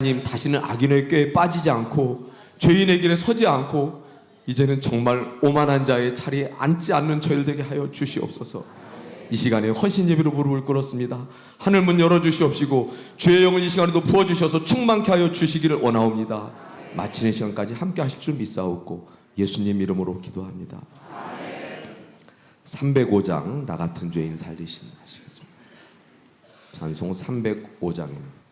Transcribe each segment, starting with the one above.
하나님, 다시는 악인의 꾀에 빠지지 않고 죄인의 길에 서지 않고 이제는 정말 오만한 자의 자리에 앉지 않는 저희들 되게 하여 주시옵소서. 이 시간에 헌신 예배로 무릎을 꿇었습니다. 하늘 문 열어주시옵시고 주의 영을 이 시간에도 부어주셔서 충만케 하여 주시기를 원하옵니다. 마치는 시간까지 함께 하실 줄 믿사옵고 예수님 이름으로 기도합니다. 305장 나 같은 죄인 살리신 하시겠습니다. 찬송 305장입니다.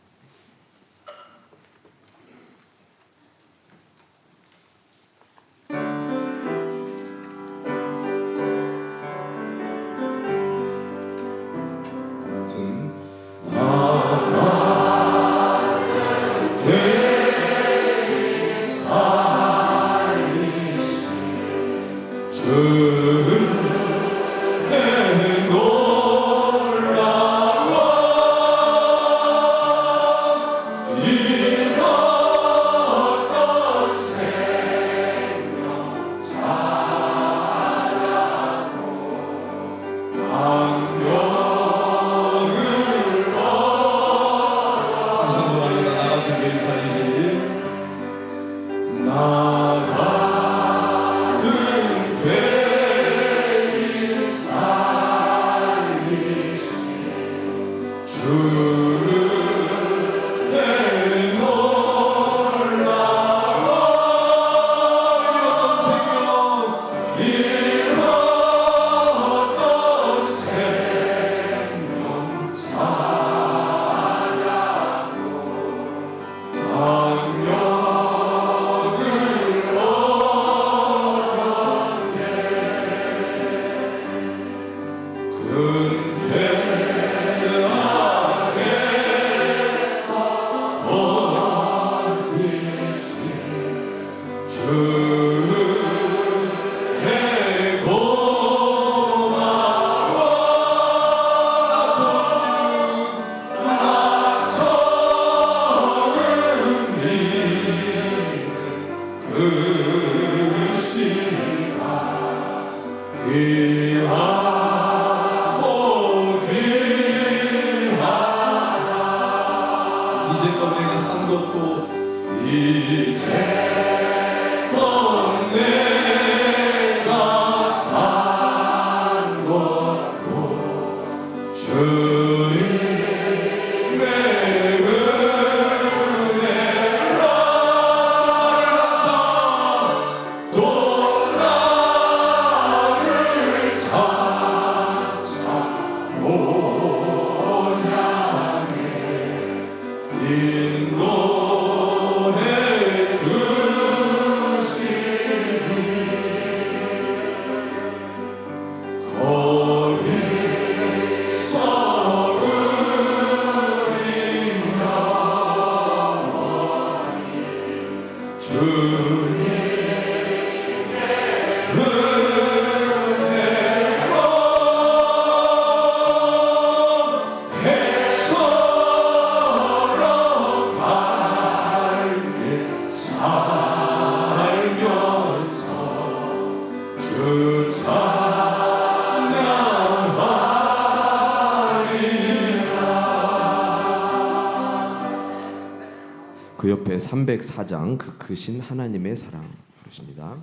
그 옆에 304장 그 크신 하나님의 사랑 부르십니다.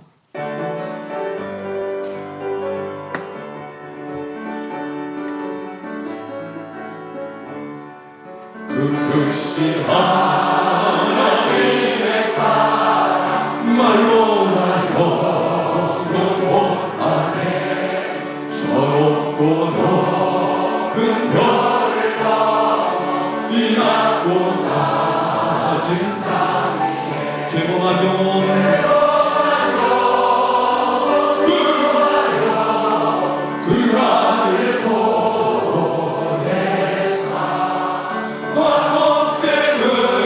그 크신 하나님의 사랑 말로 나 영원하네. 저 높고 높은 별을 다 이 낮고 낮은 제공한 영혼을 그 아들 보내사 마법제는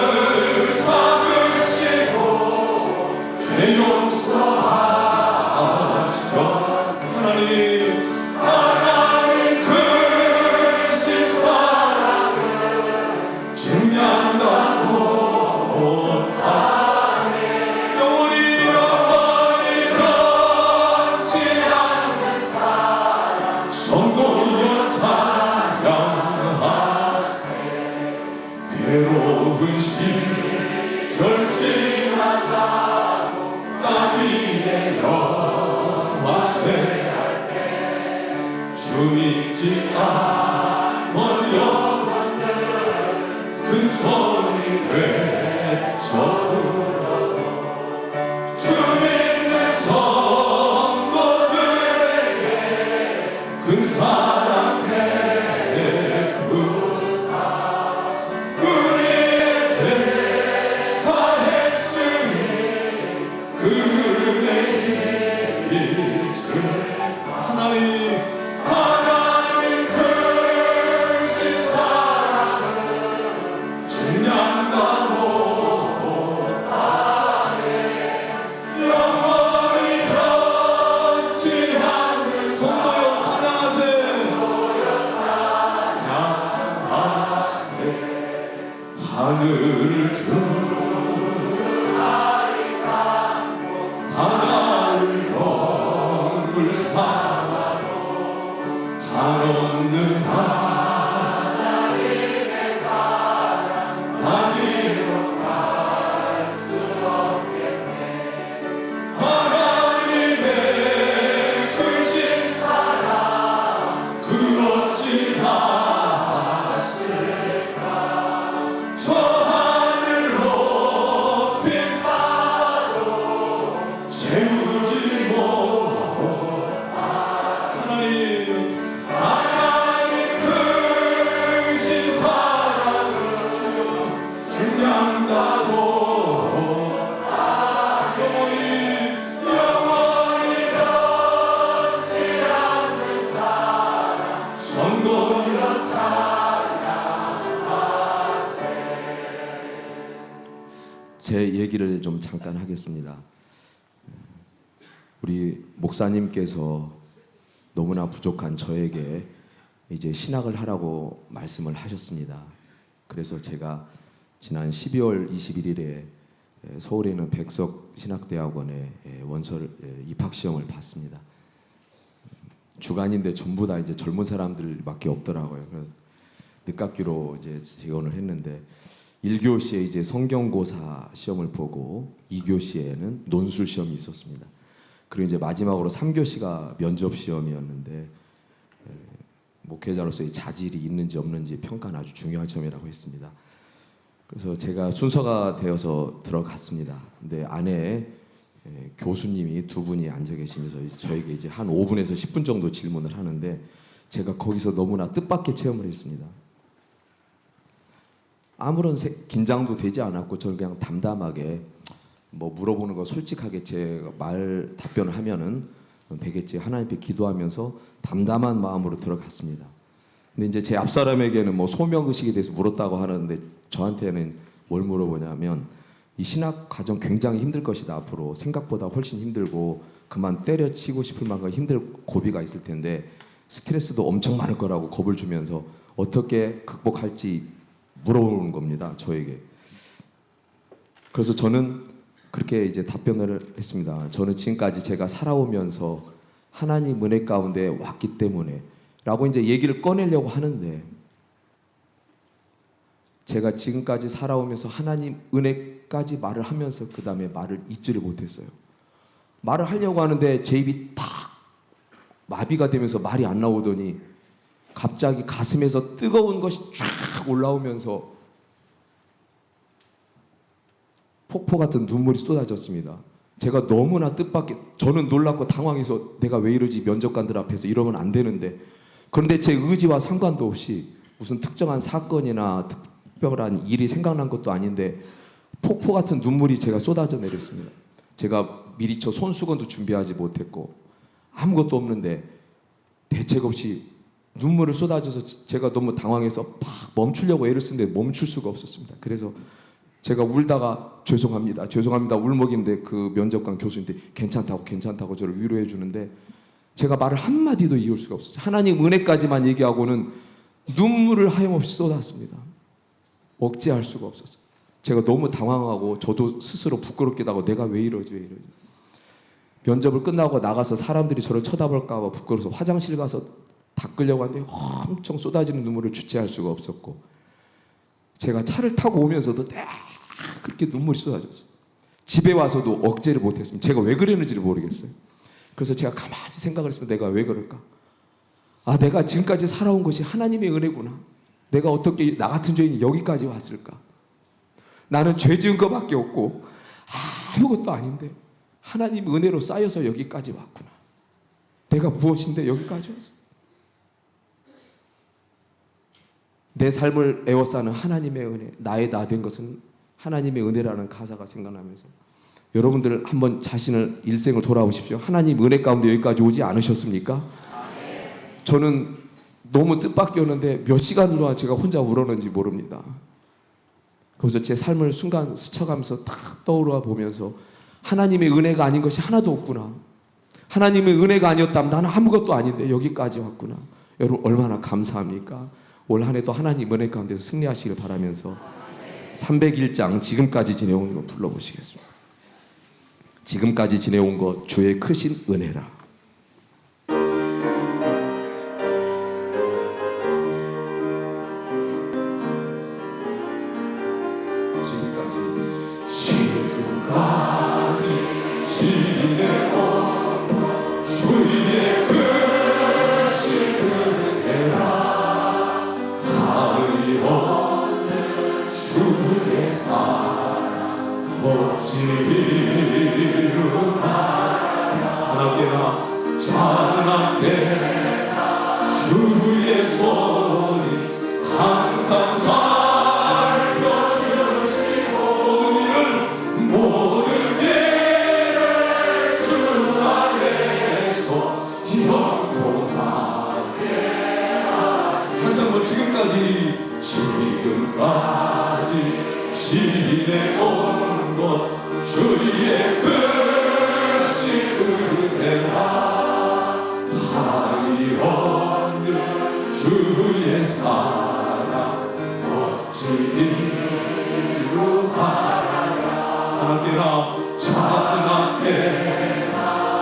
잊지 않건 영원히 큰 소리 외쳐 주 믿는 성도들에게 큰 사랑 베푸사 우리의 죄 사했으니 그 은혜의 빛을 하나님 크신 사랑을 증량하고 영원히 변치 않는 성도여 찬양하세 하늘을 바다를 먹을 사랑으로 한없는 하나님의 사랑 아니로 갈 수 없겠네 하나님의 크신 사랑 그렇지 않았을까 저 하늘 높이 쌓아도 채우지 하나님 크신 사랑을 주여 증량하고 영원히 변치 않는 사랑 성도여 찬양하세. 제 얘기를 좀 잠깐 하겠습니다. 우리 목사님께서 너무나 부족한 저에게 이제 신학을 하라고 말씀을 하셨습니다. 그래서 제가 지난 12월 21일에 서울에 있는 백석 신학대학원에 원서 입학 시험을 봤습니다. 주간인데 전부 다 이제 젊은 사람들밖에 없더라고요. 그래서 늦학기로 이제 지원을 했는데 1교시에 이제 성경고사 시험을 보고 2교시에는 논술 시험이 있었습니다. 그리고 이제 마지막으로 3교시가 면접 시험이었는데 목회자로서의 자질이 있는지 없는지 평가는 아주 중요한 시험이라고 했습니다. 그래서 제가 순서가 되어서 들어갔습니다. 근데 안에 교수님이 두 분이 앉아 계시면서 저에게 이제 한 5분에서 10분 정도 질문을 하는데 제가 거기서 너무나 뜻밖의 체험을 했습니다. 아무런 긴장도 되지 않았고 저는 그냥 담담하게 뭐 물어보는 거 솔직하게 제 말 답변을 하면은 되겠지 하나님께 기도하면서 담담한 마음으로 들어갔습니다. 근데 이제 제 앞사람에게는 뭐 소명의식에 대해서 물었다고 하는데 저한테는 뭘 물어보냐면 이 신학 과정 굉장히 힘들 것이다. 앞으로 생각보다 훨씬 힘들고 그만 때려치고 싶을 만큼 힘들 고비가 있을 텐데 스트레스도 엄청 많을 거라고 겁을 주면서 어떻게 극복할지 물어보는 겁니다. 저에게. 그래서 저는 그렇게 이제 답변을 했습니다. 저는 지금까지 제가 살아오면서 하나님 은혜 가운데 왔기 때문에 라고 이제 얘기를 꺼내려고 하는데 제가 지금까지 살아오면서 하나님 은혜까지 말을 하면서 그 다음에 말을 잊지를 못했어요. 말을 하려고 하는데 제 입이 탁 마비가 되면서 말이 안 나오더니 갑자기 가슴에서 뜨거운 것이 쫙 올라오면서 폭포 같은 눈물이 쏟아졌습니다. 제가 너무나 뜻밖의 저는 놀랍고 당황해서 내가 왜 이러지 면접관들 앞에서 이러면 안 되는데 그런데 제 의지와 상관도 없이 무슨 특정한 사건이나 특별한 일이 생각난 것도 아닌데 폭포 같은 눈물이 제가 쏟아져 내렸습니다. 제가 미리 저 손수건도 준비하지 못했고 아무것도 없는데 대책 없이 눈물을 쏟아져서 제가 너무 당황해서 팍 멈추려고 애를 쓰는데 멈출 수가 없었습니다. 그래서 제가 울다가 죄송합니다 울먹이는데 그 면접관 교수님들이 괜찮다고 저를 위로해 주는데 제가 말을 한마디도 이을 수가 없었어요. 하나님 은혜까지만 얘기하고는 눈물을 하염없이 쏟았습니다. 억제할 수가 없었어요. 제가 너무 당황하고 저도 스스로 부끄럽기도 하고 내가 왜 이러지 면접을 끝나고 나가서 사람들이 저를 쳐다볼까 봐 부끄러워서 화장실 가서 닦으려고 하는데 엄청 쏟아지는 눈물을 주체할 수가 없었고 제가 차를 타고 오면서도 그렇게 눈물이 쏟아졌어요. 집에 와서도 억제를 못했습니다. 제가 왜 그랬는지를 모르겠어요. 그래서 제가 가만히 생각을 했습니다. 내가 왜 그럴까? 아, 내가 지금까지 살아온 것이 하나님의 은혜구나. 내가 어떻게 나 같은 죄인이 여기까지 왔을까? 나는 죄 지은 것밖에 없고 아무것도 아닌데 하나님 은혜로 쌓여서 여기까지 왔구나. 내가 무엇인데 여기까지 왔어? 내 삶을 에워싸는 하나님의 은혜, 나의 나 된 것은 하나님의 은혜라는 가사가 생각나면서 여러분들 한번 자신을 일생을 돌아보십시오. 하나님 은혜 가운데 여기까지 오지 않으셨습니까? 저는 너무 뜻밖이었는데 몇 시간 동안 제가 혼자 울었는지 모릅니다. 그래서 제 삶을 순간 스쳐가면서 탁 떠오르어 보면서 하나님의 은혜가 아닌 것이 하나도 없구나. 하나님의 은혜가 아니었다면 나는 아무것도 아닌데 여기까지 왔구나. 여러분 얼마나 감사합니까? 올 한 해도 하나님 은혜 가운데서 승리하시길 바라면서 301장 지금까지 지내온 거 불러보시겠습니다. 지금까지 지내온 것 주의 크신 은혜라. 지금까지 지내온 주의 크신 은혜라. 하리 없는 주의 사랑 어찌 이루나라. 찬양되라 주의 손이 항상 살펴주시고 모든 일을 주 안에서 영통하게 하시고 다시 한번 지금까지 지내온 것 주의 크신 은혜라. 한이 없는 주의 사랑 어찌 이루하라. 찬양되라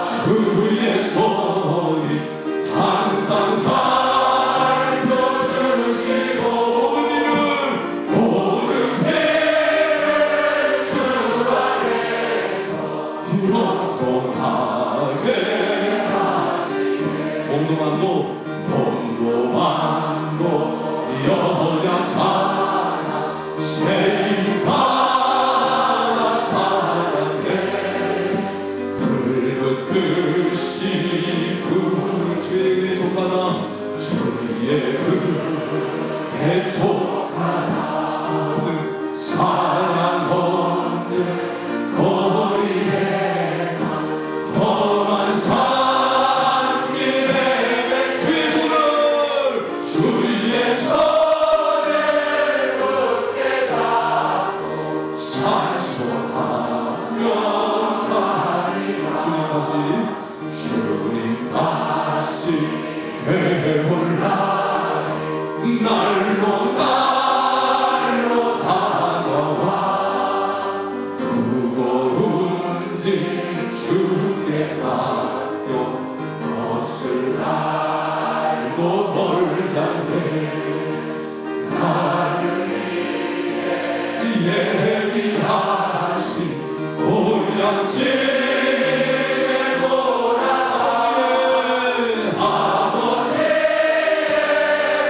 주의 손이 항상 살펴주시고 모든 일을 주 안에서 영통하게 몸도 연약하나 세임받아 살았네. 붉은 글씨 그 주의 은혜 족하다 주의 은혜 족하다 사랑 없는 거리에 험한 산길에 주의 손을 굳게 잡고 찬송하며 가리라. 주님 다시 되올라니 날로 다가와 무거운 짐 주께 맡겨 벗을 날도 멀잖네. 나를 위해 예비하신 고향집에 돌아가네. 아버지의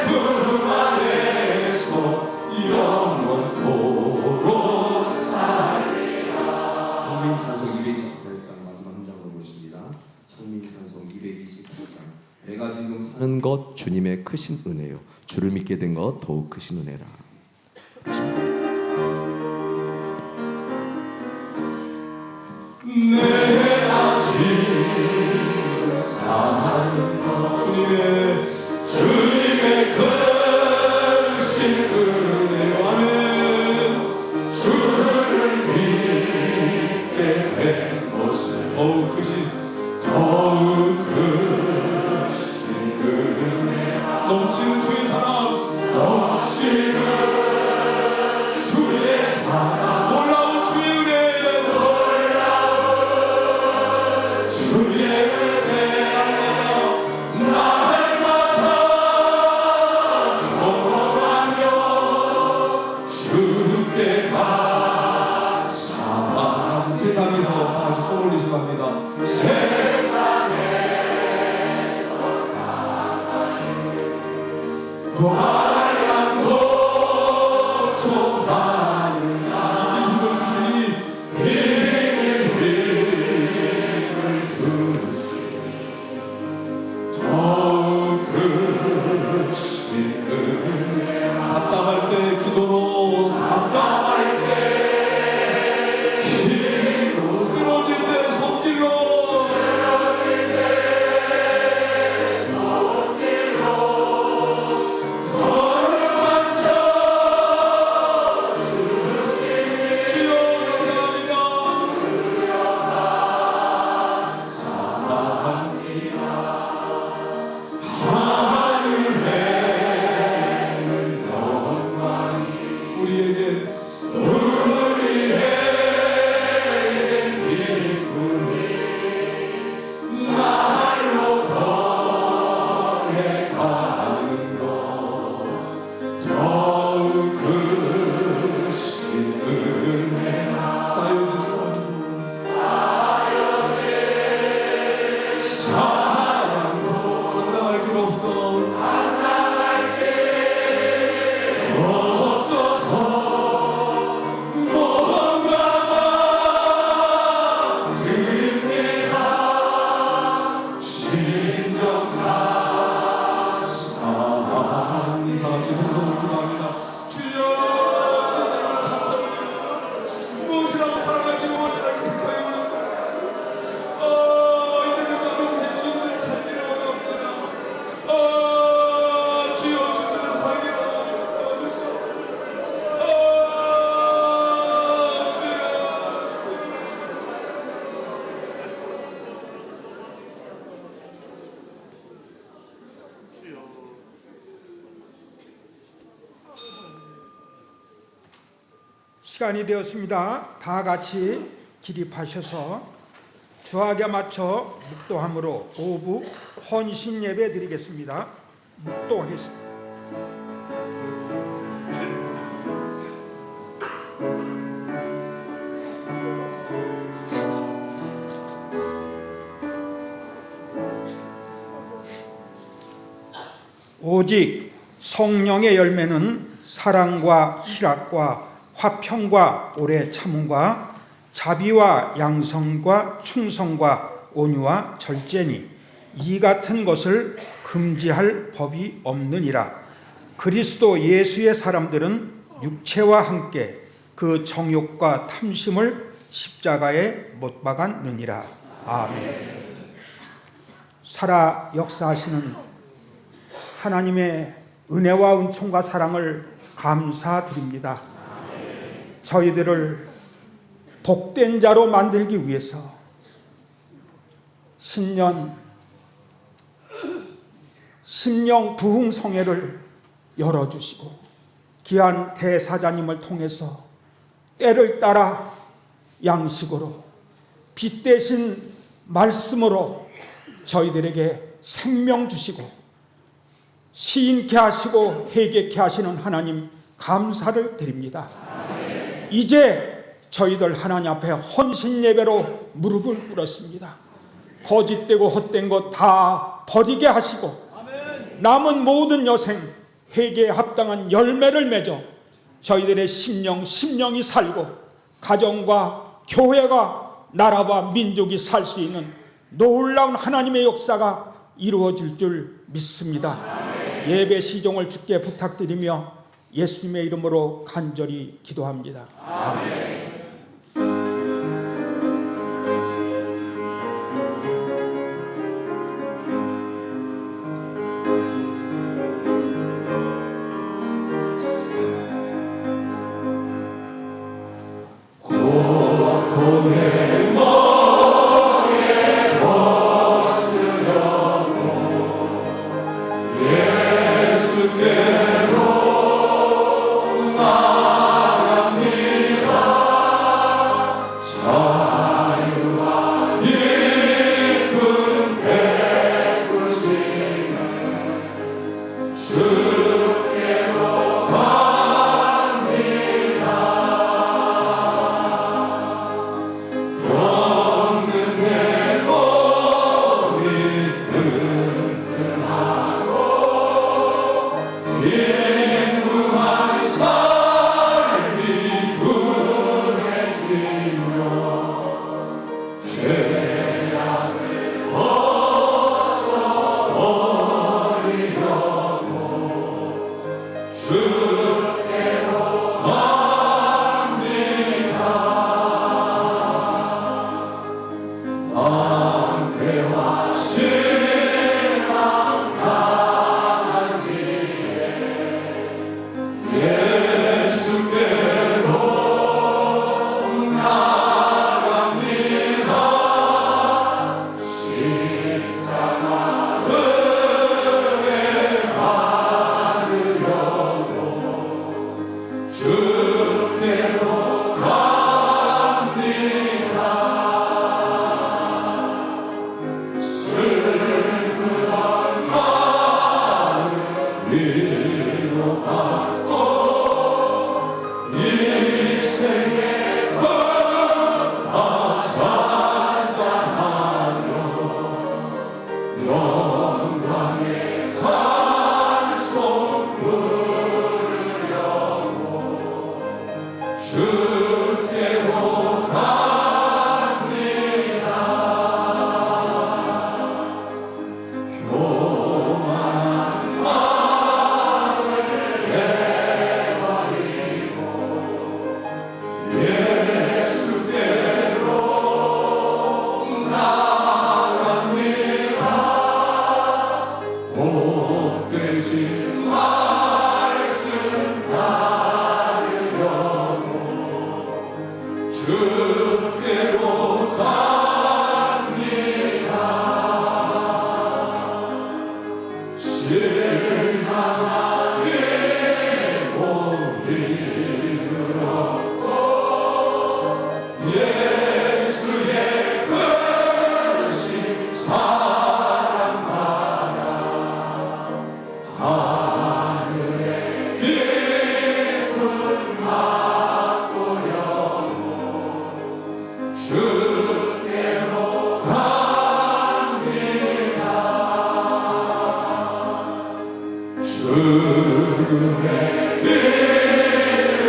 품 안에서 영원토록 살리라. 성민 찬송 228장 마지막 한 장으로 보십니다. 성민 찬송 228장. 내가 지금 사는 것 주님의 크신 은혜요. 주를 믿게 된 것 더욱 크신 은혜라. 내가 지금 사는 것 주님의 크신 은혜와는 주를 믿게 된 것은 더욱 크신 은혜라. 넘치는 주의 사랑 넘치는 주의 사랑 놀라운 주의 은혜 주의 은혜 날마다 걸어가며 주께 감사함. 세상에서 다시 손 올리시고 합니다. 세상에서 다시 고하양 고소하느냐 힘을 주시니 힘을 주시니 더욱 크신 은혜 답답할 때 기도로 답답할 때 힘으로 쓰러질 때 손길로 시간이 되었습니다. 다 같이 기립하셔서 주학에 맞춰 묵도함으로 오부 헌신 예배 드리겠습니다. 묵도하겠습니다. 오직 성령의 열매는 사랑과 희락과 화평과 오래 참음과 자비와 양성과 충성과 온유와 절제니 이 같은 것을 금지할 법이 없느니라. 그리스도 예수의 사람들은 육체와 함께 그 정욕과 탐심을 십자가에 못 박았느니라. 아멘. 살아 역사하시는 하나님의 은혜와 은총과 사랑을 감사드립니다. 저희들을 복된 자로 만들기 위해서 신년 심령 부흥성회를 열어주시고 귀한 대사자님을 통해서 때를 따라 양식으로 빛 대신 말씀으로 저희들에게 생명 주시고 시인케 하시고 회개케 하시는 하나님 감사를 드립니다. 이제 저희들 하나님 앞에 헌신 예배로 무릎을 꿇었습니다. 거짓되고 헛된 것 다 버리게 하시고 남은 모든 여생 회개에 합당한 열매를 맺어 저희들의 심령이 살고 가정과 교회가 나라와 민족이 살 수 있는 놀라운 하나님의 역사가 이루어질 줄 믿습니다. 예배 시종을 주께 부탁드리며 예수님의 이름으로 간절히 기도합니다. 아멘. 예수께로 나갑니다. 주께로 갑니다. 실망하게 몸을 얻고 예수의 크신 사랑만아 하늘의 기쁨 맛보려고 주께로 갑니다. 주의 길을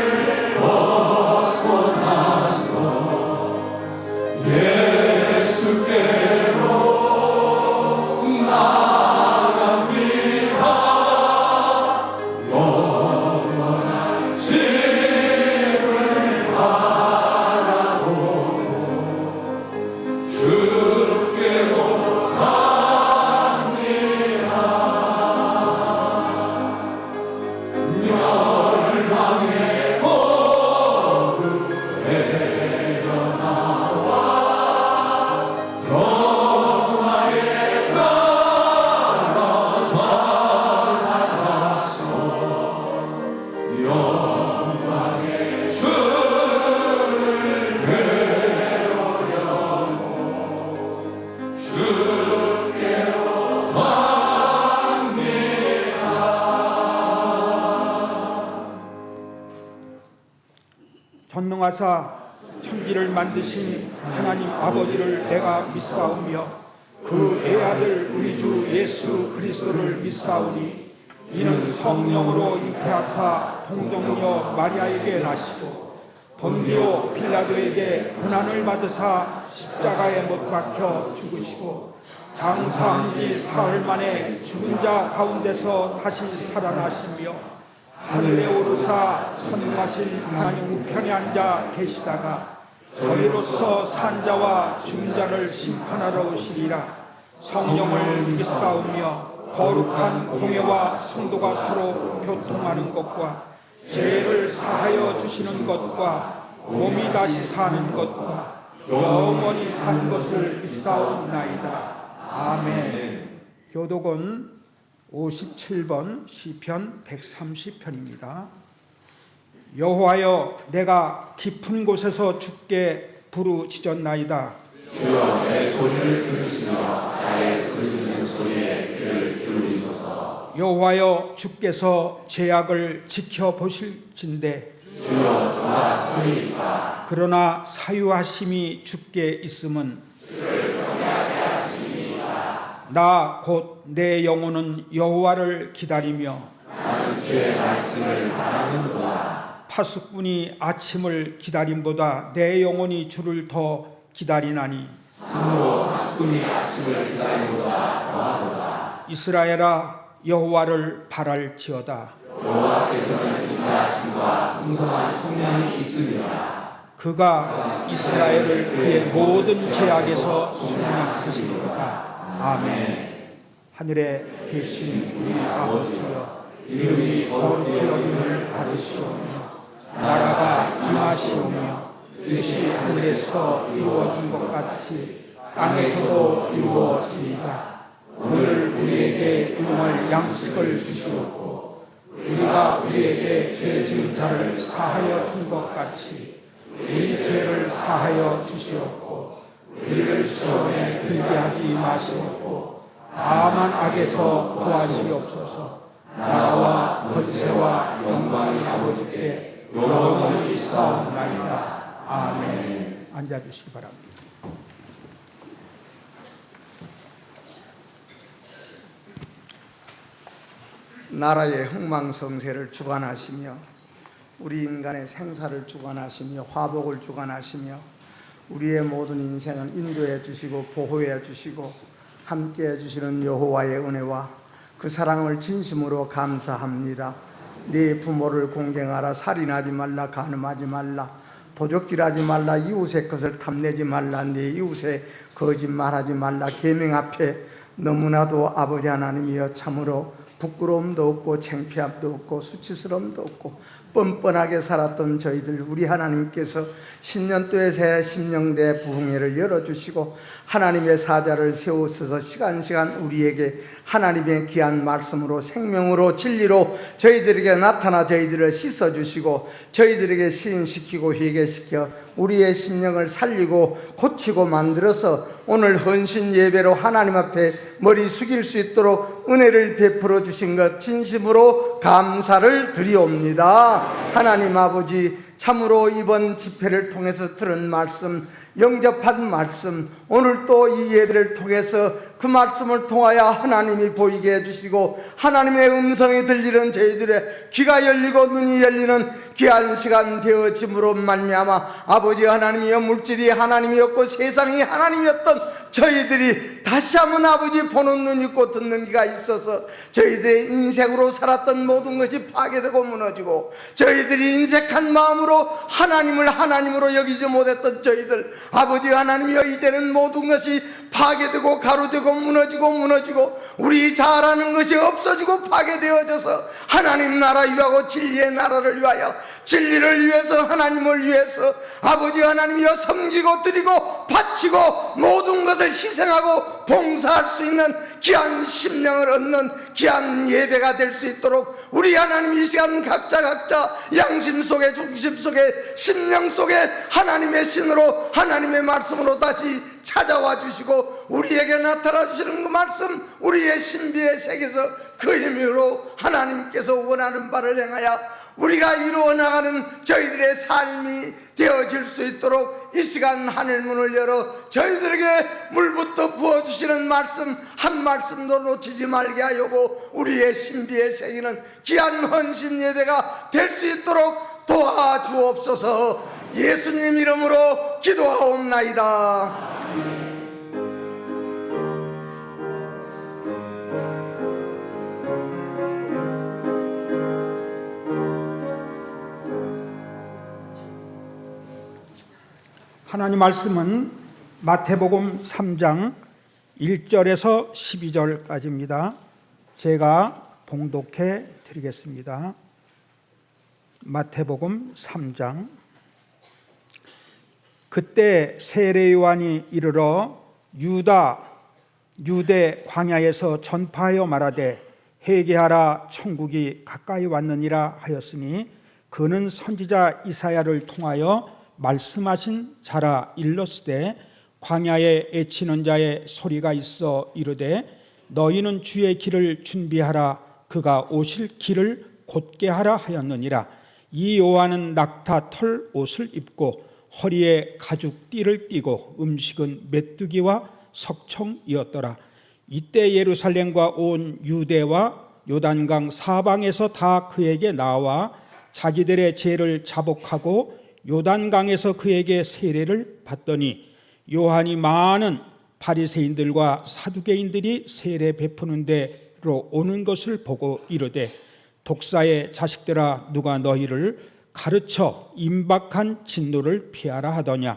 벗어나서 예수께로 나갑니다. 영원한 집을 바라보고 주께로 갑니다. 멸망의 거룩에 나와 영화에 따라서 영광의 주를 배우려고 주께로 갑니다. 전능하사 천지를 만드신 하나님 아버지를 내가 믿사오며 그 애아들 우리 주 예수 그리스도를 믿사오니 이는 성령으로 잉태하사 동정녀 마리아에게 나시고 본디오 빌라도에게 고난을 받으사 십자가에 못 박혀 죽으시고 장사한 지 사흘 만에 죽은 자 가운데서 다시 살아나시며 하늘에 오르사 전능하신 하나님 우편에 앉아 계시다가 저희로서 산 자와 죽은 자를 심판하러 오시리라. 성령을 믿사오며 거룩한 공예와 성도가 서로 교통하는 것과 죄를 사하여 주시는 것과 몸이 다시 사는 것과 영원히 산 것을 믿사옵나이다. 아멘. 교독은 57번 시편 130편입니다. 여호와여, 내가 깊은 곳에서 주께 부르짖었나이다. 주여, 내 소리를 들으시며 나의 부르짖는 소리에 귀를 기울이소서. 여호와여, 주께서 제약을 지켜보실진대. 주여, 그가 서리이까. 그러나 사유하심이 주께 있음은 주를 경외하게 하심이니까. 나 곧 내 영혼은 여호와를 기다리며 나는 주의 말씀을 바라는도다. 파수꾼이 아침을 기다림보다 내 영혼이 주를 더 기다리나니 참으로 파수꾼이 아침을 기다림보다 더하도다. 이스라엘아, 여호와를 바랄지어다. 여호와께서는 인자하심과 풍성한 속량이 있으리라. 그가 이스라엘을 그의 모든 죄악에서 속량하시리로다. 아멘. 하늘에 계신 우리 아버지여, 이름이 거룩히 여김을 받으시오며 나라가 임하시오며 뜻이 하늘에서 이루어진 것 같이 땅에서도 이루어지이다. 오늘 우리에게 일용할 양식을 주시옵고 우리가 우리에게 죄 지은 자를 사하여 준 것 같이 우리 죄를 사하여 주시옵고 우리를 시험에 들게 하지 마시옵고 다만 악에서 구하시옵소서. 나라와 권세와 영광이 아버지께 영원히 있사옵나이다. 아멘. 앉아주시기 바랍니다. 나라의 흥망성쇠를 주관하시며 우리 인간의 생사를 주관하시며 화복을 주관하시며 우리의 모든 인생을 인도해 주시고 보호해 주시고 함께해 주시는 여호와의 은혜와 그 사랑을 진심으로 감사합니다. 네 부모를 공경하라. 살인하지 말라. 간음하지 말라. 도적질하지 말라. 이웃의 것을 탐내지 말라. 네 이웃의 거짓말하지 말라. 계명 앞에 너무나도 아버지 하나님이여 참으로 부끄러움도 없고 창피함도 없고 수치스러움도 없고 뻔뻔하게 살았던 저희들 우리 하나님께서 신년도의 새 심령대 부흥회를 열어주시고 하나님의 사자를 세우셔서 시간 우리에게 하나님의 귀한 말씀으로 생명으로 진리로 저희들에게 나타나 저희들을 씻어주시고 저희들에게 시인시키고 회개시켜 우리의 심령을 살리고 고치고 만들어서 오늘 헌신 예배로 하나님 앞에 머리 숙일 수 있도록 은혜를 베풀어 주신 것 진심으로 감사를 드리옵니다. 하나님 아버지, 참으로 이번 집회를 통해서 들은 말씀, 영접한 말씀, 오늘 또 이 예배를 통해서 그 말씀을 통하여 하나님이 보이게 해주시고 하나님의 음성이 들리는 저희들의 귀가 열리고 눈이 열리는 귀한 시간 되어짐으로 말미암아 아버지 하나님이여 물질이 하나님이었고 세상이 하나님이었던 저희들이 다시 한번 아버지 보는 눈 있고 듣는 귀가 있어서 저희들의 인생으로 살았던 모든 것이 파괴되고 무너지고 저희들이 인색한 마음으로 하나님을 하나님으로 여기지 못했던 저희들 아버지 하나님이여 이제는 모든 것이 파괴되고 가로되고 무너지고 우리 잘하는 것이 없어지고 파괴되어져서 하나님 나라 위하고 진리의 나라를 위하여 진리를 위해서 하나님을 위해서 아버지 하나님이여 섬기고 드리고 바치고 모든 것을 희생하고 봉사할 수 있는 귀한 심령을 얻는 귀한 예배가 될 수 있도록 우리 하나님 이 시간 각자 양심 속에 중심 속에 심령 속에 하나님의 신으로 하나님의 말씀으로 다시 찾아와 주시고 우리에게 나타나 주시는 그 말씀 우리의 신비에 새겨서 그 힘으로 하나님께서 원하는 바를 행하여 우리가 이루어 나가는 저희들의 삶이 되어질 수 있도록 이 시간 하늘문을 열어 저희들에게 물부터 부어주시는 말씀 한 말씀도 놓치지 말게 하려고 우리의 신비에 새기는 귀한 헌신 예배가 될 수 있도록 도와주옵소서. 예수님 이름으로 기도하옵나이다. 하나님 말씀은 마태복음 3장 1절에서 12절까지입니다. 제가 봉독해 드리겠습니다. 마태복음 3장. 그때 세례 요한이 이르러 유대 광야에서 전파하여 말하되 회개하라 천국이 가까이 왔느니라 하였으니 그는 선지자 이사야를 통하여 말씀하신 자라 일렀으되 광야에 애치는 자의 소리가 있어 이르되 너희는 주의 길을 준비하라 그가 오실 길을 곧게 하라 하였느니라. 이 요한은 낙타 털 옷을 입고 허리에 가죽 띠를 띠고 음식은 메뚜기와 석청이었더라. 이때 예루살렘과 온 유대와 요단강 사방에서 다 그에게 나와 자기들의 죄를 자복하고 요단강에서 그에게 세례를 받더니 요한이 많은 바리새인들과 사두개인들이 세례 베푸는 데로 오는 것을 보고 이르되 독사의 자식들아 누가 너희를 가르쳐 임박한 진노를 피하라 하더냐.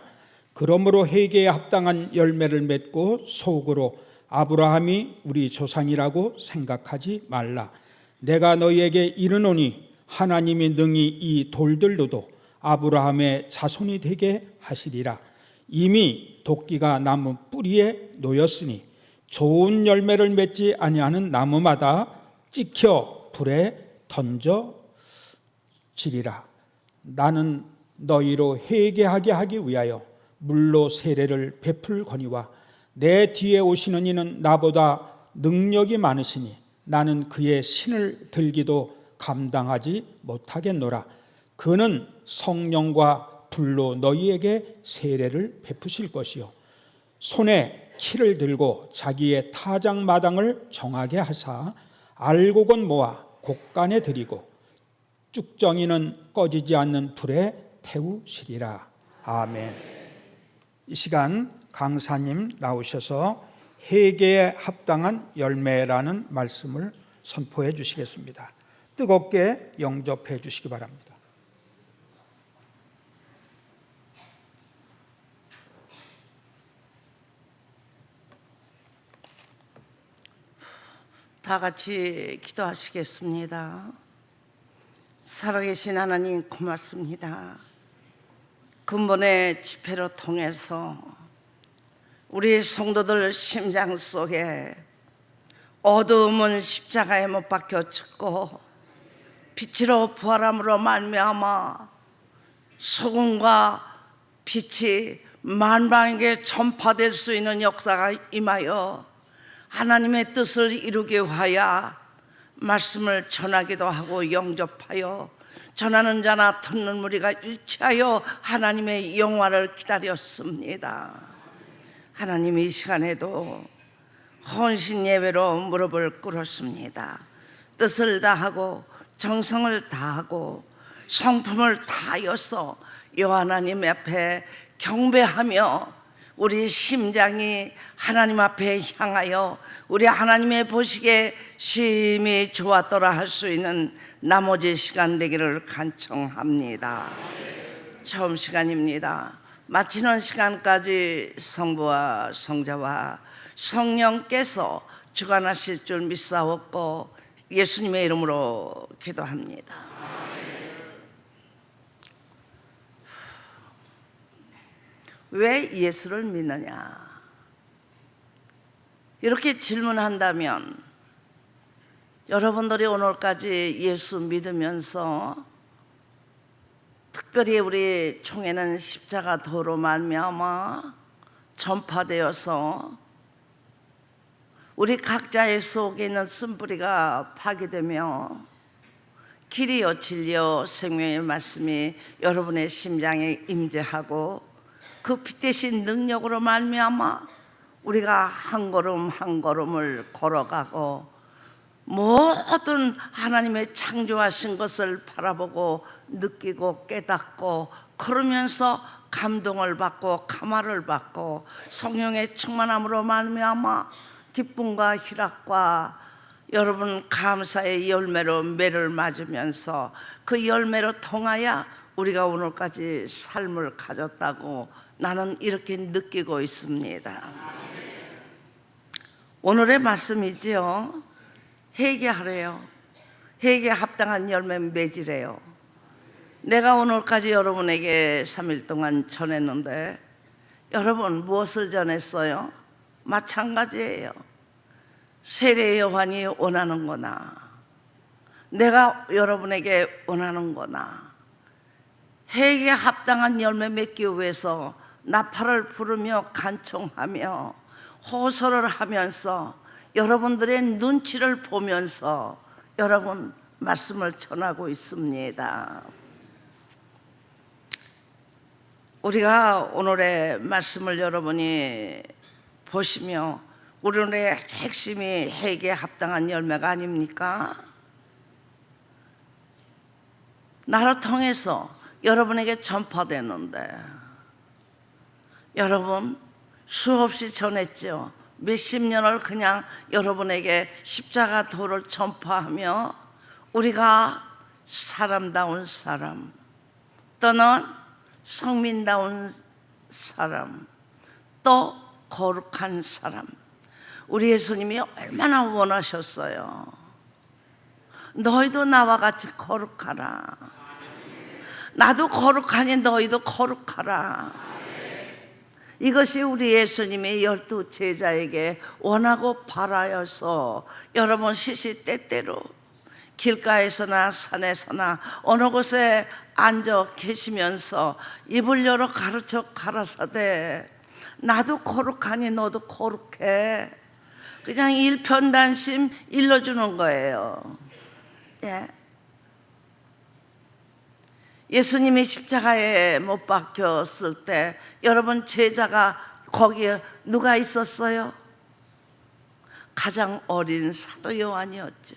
그러므로 회개에 합당한 열매를 맺고 속으로 아브라함이 우리 조상이라고 생각하지 말라. 내가 너희에게 이르노니 하나님이 능히 이 돌들로도 아브라함의 자손이 되게 하시리라. 이미 도끼가 나무 뿌리에 놓였으니 좋은 열매를 맺지 아니하는 나무마다 찍혀 불에 던져지리라. 나는 너희로 회개하게 하기 위하여 물로 세례를 베풀거니와 내 뒤에 오시는 이는 나보다 능력이 많으시니 나는 그의 신을 들기도 감당하지 못하겠노라. 그는 성령과 불로 너희에게 세례를 베푸실 것이요 손에 키를 들고 자기의 타작마당을 정하게 하사 알곡은 모아 곡간에 들이고 쭉정이는 꺼지지 않는 불에 태우시리라. 아멘. 이 시간 강사님 나오셔서 회개에 합당한 열매라는 말씀을 선포해 주시겠습니다. 뜨겁게 영접해 주시기 바랍니다. 다 같이 기도하시겠습니다. 살아계신 하나님 고맙습니다. 근본의 집회로 통해서 우리 성도들 심장 속에 어두움은 십자가에 못 박혀 죽고 빛으로 부활함으로 말미암아 소금과 빛이 만방에게 전파될 수 있는 역사가 임하여 하나님의 뜻을 이루기 위하여 말씀을 전하기도 하고 영접하여 전하는 자나 듣는 무리가 일치하여 하나님의 영화를 기다렸습니다. 하나님, 이 시간에도 헌신 예배로 무릎을 꿇었습니다. 뜻을 다하고 정성을 다하고 성품을 다하여서 여호와 하나님 앞에 경배하며 우리 심장이 하나님 앞에 향하여 우리 하나님의 보시기에 심히 좋았더라 할 수 있는 나머지 시간 되기를 간청합니다. 처음 시간입니다. 마치는 시간까지 성부와 성자와 성령께서 주관하실 줄 믿사옵고 예수님의 이름으로 기도합니다. 왜 예수를 믿느냐? 이렇게 질문한다면 여러분들이 오늘까지 예수 믿으면서 특별히 우리 총회는 십자가 도로 말미암아 전파되어서 우리 각자의 속에 있는 쓴뿌리가 파괴되며 길이요 진리요 생명의 말씀이 여러분의 심장에 임재하고 그 빛 대신 능력으로 말미암아 우리가 한 걸음 한 걸음을 걸어가고 모든 하나님의 창조하신 것을 바라보고 느끼고 깨닫고 그러면서 감동을 받고 감화를 받고 성령의 충만함으로 말미암아 기쁨과 희락과 여러분 감사의 열매로 매를 맞으면서 그 열매로 통하여 우리가 오늘까지 삶을 가졌다고 나는 이렇게 느끼고 있습니다. 오늘의 말씀이지요. 회개하래요. 회개에 합당한 열매 맺으래요. 내가 오늘까지 여러분에게 3일 동안 전했는데 여러분 무엇을 전했어요? 마찬가지예요. 세례 요한이 원하는 거나 내가 여러분에게 원하는 거나 회개에 합당한 열매 맺기 위해서 나팔을 부르며 간청하며 호소를 하면서 여러분들의 눈치를 보면서 여러분 말씀을 전하고 있습니다. 우리가 오늘의 말씀을 여러분이 보시며 오늘의 핵심이 회개에 합당한 열매가 아닙니까? 나를 통해서 여러분에게 전파되는데 여러분 수없이 전했죠. 몇십 년을 그냥 여러분에게 십자가 도를 전파하며 우리가 사람다운 사람 또는 성민다운 사람 또 거룩한 사람 우리 예수님이 얼마나 원하셨어요. 너희도 나와 같이 거룩하라. 나도 거룩하니 너희도 거룩하라. 이것이 우리 예수님이 12 제자에게 원하고 바라여서 여러분 시시때때로 길가에서나 산에서나 어느 곳에 앉아 계시면서 입을 열어 가르쳐 가라사대 나도 거룩하니 너도 거룩해. 그냥 일편단심 일러주는 거예요. 예. 예수님이 십자가에 못 박혔을 때 여러분 제자가 거기에 누가 있었어요? 가장 어린 사도 요한이었죠.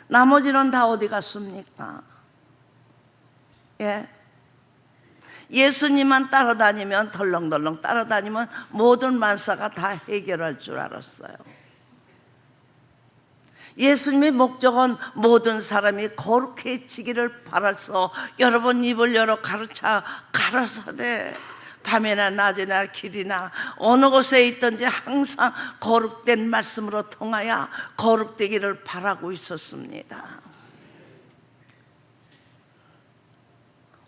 나머지는 다 어디 갔습니까? 예. 예수님만 따라다니면 덜렁덜렁 따라다니면 모든 만사가 다 해결할 줄 알았어요. 예수님의 목적은 모든 사람이 거룩해지기를 바라서 여러분 입을 열어 가르쳐 가라사대 밤이나 낮이나 길이나 어느 곳에 있든지 항상 거룩된 말씀으로 통하여 거룩되기를 바라고 있었습니다.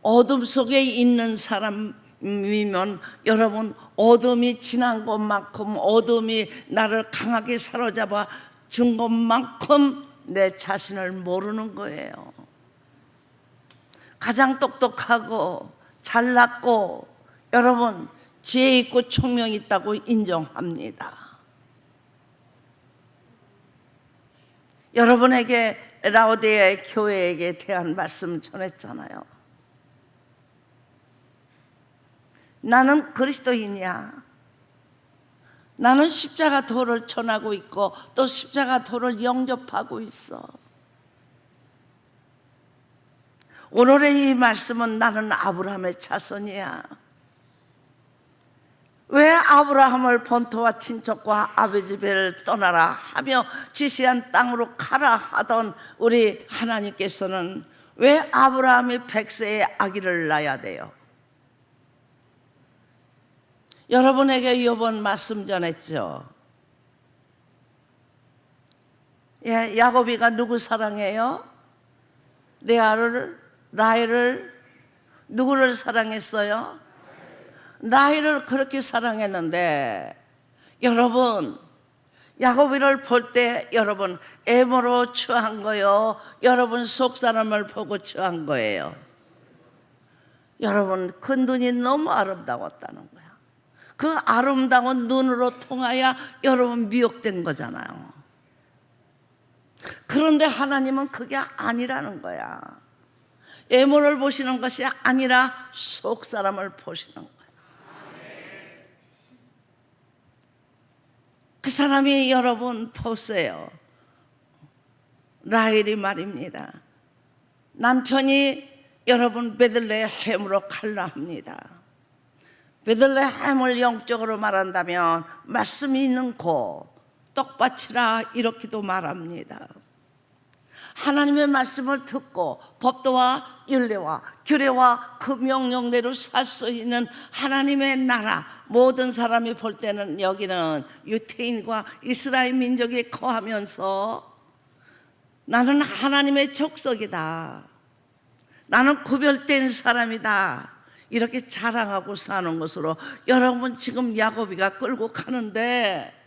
어둠 속에 있는 사람이면 여러분, 어둠이 지난 것만큼, 어둠이 나를 강하게 사로잡아 준 것만큼 내 자신을 모르는 거예요. 가장 똑똑하고 잘났고 여러분 지혜 있고 총명 있다고 인정합니다. 여러분에게 라오디게아 교회에게 대한 말씀 전했잖아요. 나는 그리스도인이야. 나는 십자가 도를 전하고 있고 또 십자가 도를 영접하고 있어. 오늘의 이 말씀은 나는 아브라함의 자손이야. 왜 아브라함을 본토와 친척과 아버지 집을 떠나라 하며 지시한 땅으로 가라 하던 우리 하나님께서는 왜 아브라함이 100세의 아기를 낳아야 돼요? 여러분에게 이번 말씀 전했죠. 예, 야곱이가 누구 사랑해요? 라헬을 누구를 사랑했어요? 라헬을 그렇게 사랑했는데 여러분, 야곱이를 볼 때 여러분 애모로 취한 거요? 여러분 속 사람을 보고 취한 거예요? 여러분 그 눈이 너무 아름다웠다는 거야. 그 아름다운 눈으로 통하여 여러분 미혹된 거잖아요. 그런데 하나님은 그게 아니라는 거야. 애모를 보시는 것이 아니라 속 사람을 보시는 거야. 그 사람이 여러분 보세요. 라헬이 말입니다. 남편이 여러분 베들레헴으로 갈라 합니다. 베들레헴을 영적으로 말한다면 말씀이 있는 곳, 떡밭이라 이렇게도 말합니다. 하나님의 말씀을 듣고 법도와 율례와 규례와 그 명령대로 살 수 있는 하나님의 나라, 모든 사람이 볼 때는 여기는 유태인과 이스라엘 민족이 거하면서 나는 하나님의 족속이다, 나는 구별된 사람이다, 이렇게 자랑하고 사는 것으로 여러분 지금 야곱이가 끌고 가는데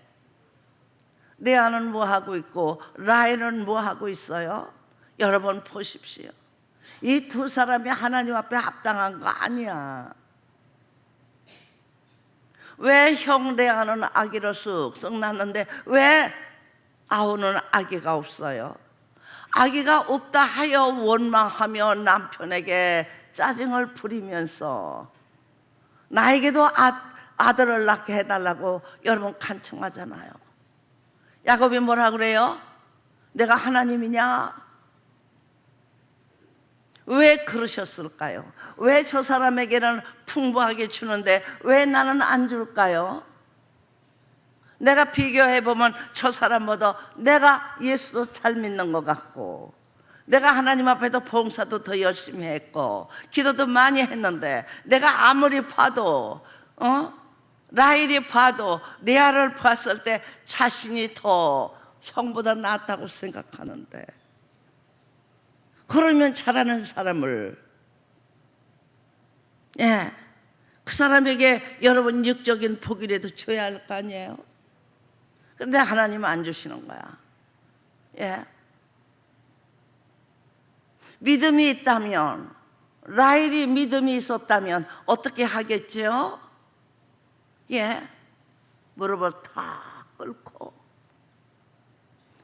레아는 뭐 하고 있고 라헬은 뭐 하고 있어요? 여러분 보십시오. 이 두 사람이 하나님 앞에 합당한 거 아니야. 왜 형 레아는 아기로 쑥쑥 낳는데 왜 아우는 아기가 없어요? 아기가 없다 하여 원망하며 남편에게 짜증을 부리면서 나에게도 아들을 낳게 해달라고 여러분 간청하잖아요. 야곱이 뭐라 그래요? 내가 하나님이냐? 왜 그러셨을까요? 왜 저 사람에게는 풍부하게 주는데 왜 나는 안 줄까요? 내가 비교해보면 저 사람보다 내가 예수도 잘 믿는 것 같고 내가 하나님 앞에도 봉사도 더 열심히 했고 기도도 많이 했는데 내가 아무리 봐도 라헬이 봐도 레아를 봤을 때 자신이 더 형보다 낫다고 생각하는데 그러면 잘하는 사람을 그 사람에게 여러분 육적인 복이라도 줘야 할 거 아니에요? 그런데 하나님은 안 주시는 거야. 믿음이 있다면 라헬이 믿음이 있었다면 어떻게 하겠죠? 무릎을 탁 꿇고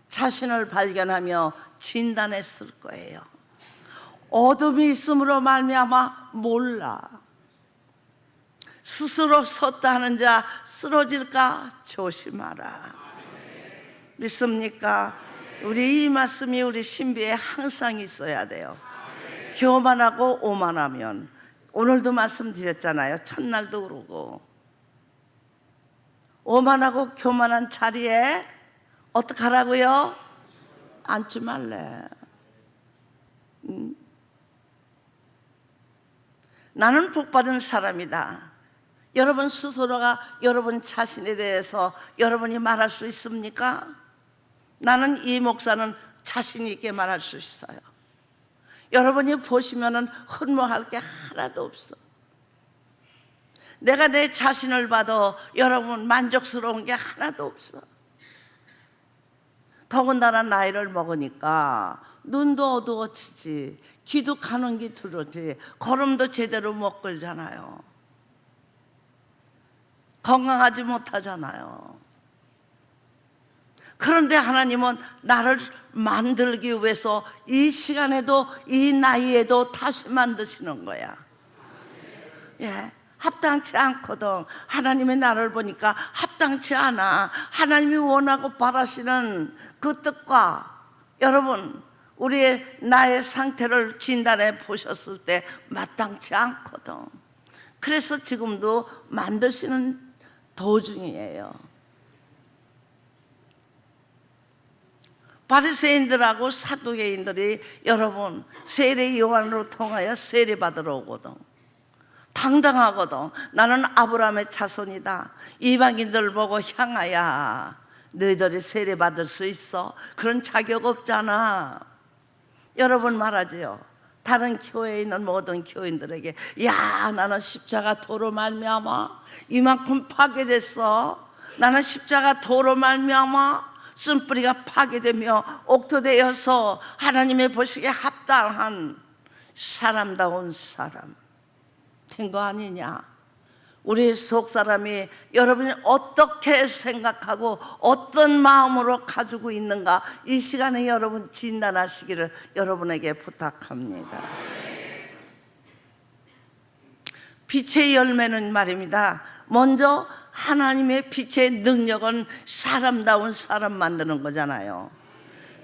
자신을 발견하며 진단했을 거예요. 어둠이 있음으로 말미암아 몰라. 스스로 섰다 하는 자 쓰러질까 조심하라. 믿습니까? 우리 이 말씀이 우리 신비에 항상 있어야 돼요. 교만하고 오만하면 오늘도 말씀드렸잖아요. 첫날도 그러고 오만하고 교만한 자리에 어떻게 하라고요? 앉지 말래. 나는 복받은 사람이다. 여러분 스스로가 여러분 자신에 대해서 여러분이 말할 수 있습니까? 나는 이 목사는 자신 있게 말할 수 있어요. 여러분이 보시면은 흠모할 게 하나도 없어. 내가 내 자신을 봐도 여러분 만족스러운 게 하나도 없어. 더군다나 나이를 먹으니까 눈도 어두워지지, 귀도 가는 게 들어지, 걸음도 제대로 못 걸잖아요. 건강하지 못하잖아요. 그런데 하나님은 나를 만들기 위해서 이 시간에도 이 나이에도 다시 만드시는 거야. 예, 합당치 않거든. 하나님의 나를 보니까 합당치 않아. 하나님이 원하고 바라시는 그 뜻과 여러분 우리의 나의 상태를 진단해 보셨을 때 마땅치 않거든. 그래서 지금도 만드시는 도중이에요. 바리새인들하고 사두개인들이 여러분 세례 요한으로 통하여 세례 받으러 오거든. 당당하거든. 나는 아브라함의 자손이다. 이방인들 보고 향하야 너희들이 세례 받을 수 있어? 그런 자격 없잖아. 여러분 말하지요. 다른 교회에 있는 모든 교인들에게 야 나는 십자가 도로 말미암아 이만큼 파괴됐어. 나는 십자가 도로 말미암아 쓴뿌리가 파괴되며 옥토되어서 하나님의 보시기에 합당한 사람다운 사람 된 거 아니냐. 우리 속사람이 여러분이 어떻게 생각하고 어떤 마음으로 가지고 있는가 이 시간에 여러분 진단하시기를 여러분에게 부탁합니다. 빛의 열매는 말입니다. 먼저 하나님의 빛의 능력은 사람다운 사람 만드는 거잖아요.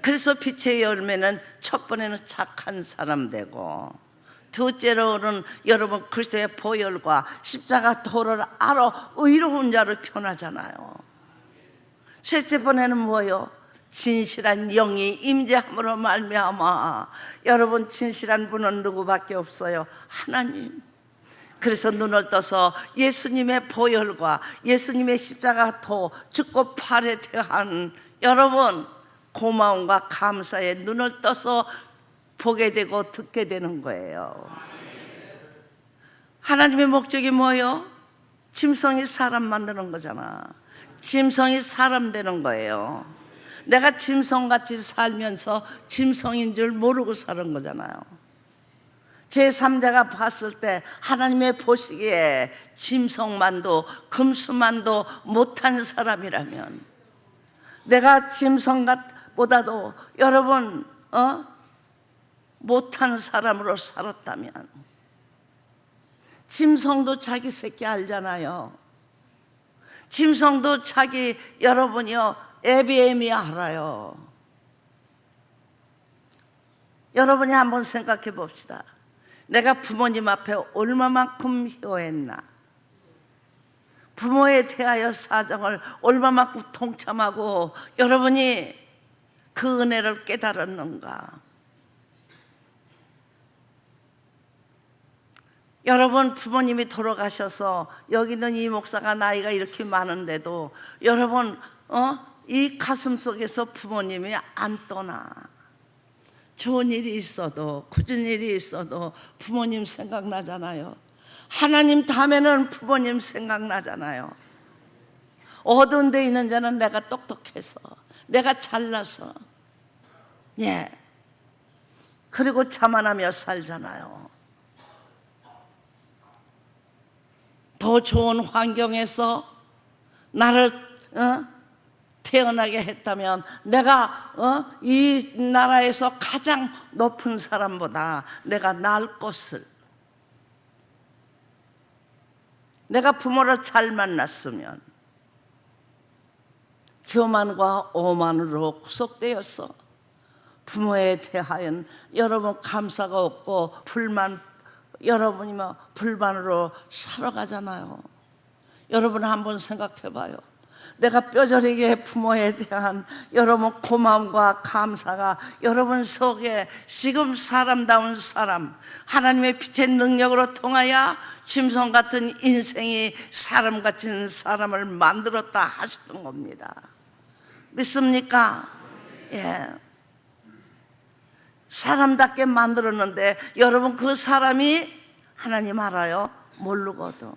그래서 빛의 열매는 첫 번에는 착한 사람 되고 둘째로는 여러분 그리스도의 보혈과 십자가 도를 알아 의로운 자를 표현하잖아요. 셋째 번에는 뭐요? 진실한 영이 임재함으로 말미암아. 여러분 진실한 분은 누구밖에 없어요? 하나님. 그래서 눈을 떠서 예수님의 보혈과 예수님의 십자가 도 죽고 팔에 대한 여러분 고마움과 감사에 눈을 떠서 보게 되고 듣게 되는 거예요. 하나님의 목적이 뭐예요? 짐승이 사람 만드는 거잖아. 짐승이 사람 되는 거예요. 내가 짐승같이 살면서 짐승인 줄 모르고 사는 거잖아요. 제3자가 봤을 때 하나님의 보시기에 짐승만도 금수만도 못한 사람이라면 내가 짐승보다도 여러분 못한 사람으로 살았다면 짐승도 자기 새끼 알잖아요. 짐승도 자기 여러분이요 애비애미 알아요. 여러분이 한번 생각해 봅시다. 내가 부모님 앞에 얼마만큼 희화했나? 부모에 대하여 사정을 얼마만큼 동참하고 여러분이 그 은혜를 깨달았는가? 여러분 부모님이 돌아가셔서 여기 있는 이 목사가 나이가 이렇게 많은데도 여러분 이 가슴 속에서 부모님이 안 떠나. 좋은 일이 있어도 굳은 일이 있어도 부모님 생각나잖아요. 하나님 다음에는 부모님 생각나잖아요. 어두운 데 있는 자는 내가 똑똑해서 내가 잘나서 예 그리고 자만하며 살잖아요. 더 좋은 환경에서 나를 태어나게 했다면 내가 이 나라에서 가장 높은 사람보다 내가 나을 것을 내가 부모를 잘 만났으면 교만과 오만으로 구속되어서 부모에 대하여 여러분 감사가 없고 여러분이 불만으로 살아가잖아요. 여러분 한번 생각해 봐요. 내가 뼈저리게 부모에 대한 여러분 고마움과 감사가 여러분 속에 지금 사람다운 사람, 하나님의 빛의 능력으로 통하여 짐승 같은 인생이 사람 같은 사람을 만들었다 하시는 겁니다. 믿습니까? 예. 사람답게 만들었는데 여러분 그 사람이 하나님 알아요? 모르거든.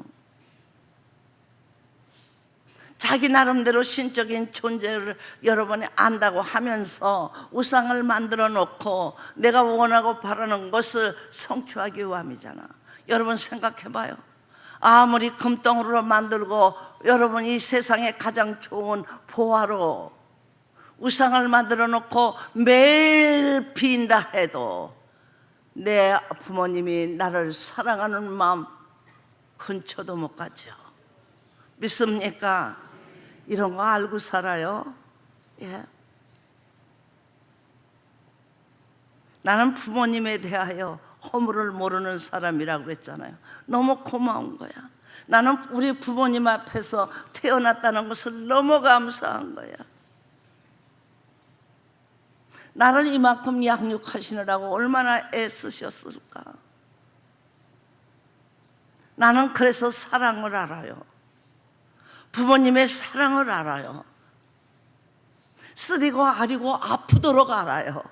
자기 나름대로 신적인 존재를 여러분이 안다고 하면서 우상을 만들어 놓고 내가 원하고 바라는 것을 성취하기 위함이잖아. 여러분 생각해 봐요. 아무리 금덩으로 만들고 여러분 이 세상에 가장 좋은 보화로 우상을 만들어 놓고 매일 빈다 해도 내 부모님이 나를 사랑하는 마음 근처도 못 가죠. 믿습니까? 이런 거 알고 살아요. 예. 나는 부모님에 대하여 허물을 모르는 사람이라고 그랬잖아요. 너무 고마운 거야. 나는 우리 부모님 앞에서 태어났다는 것을 너무 감사한 거야. 나를 이만큼 양육하시느라고 얼마나 애쓰셨을까. 나는 그래서 사랑을 알아요. 부모님의 사랑을 알아요. 쓰리고 아리고 아프도록 알아요.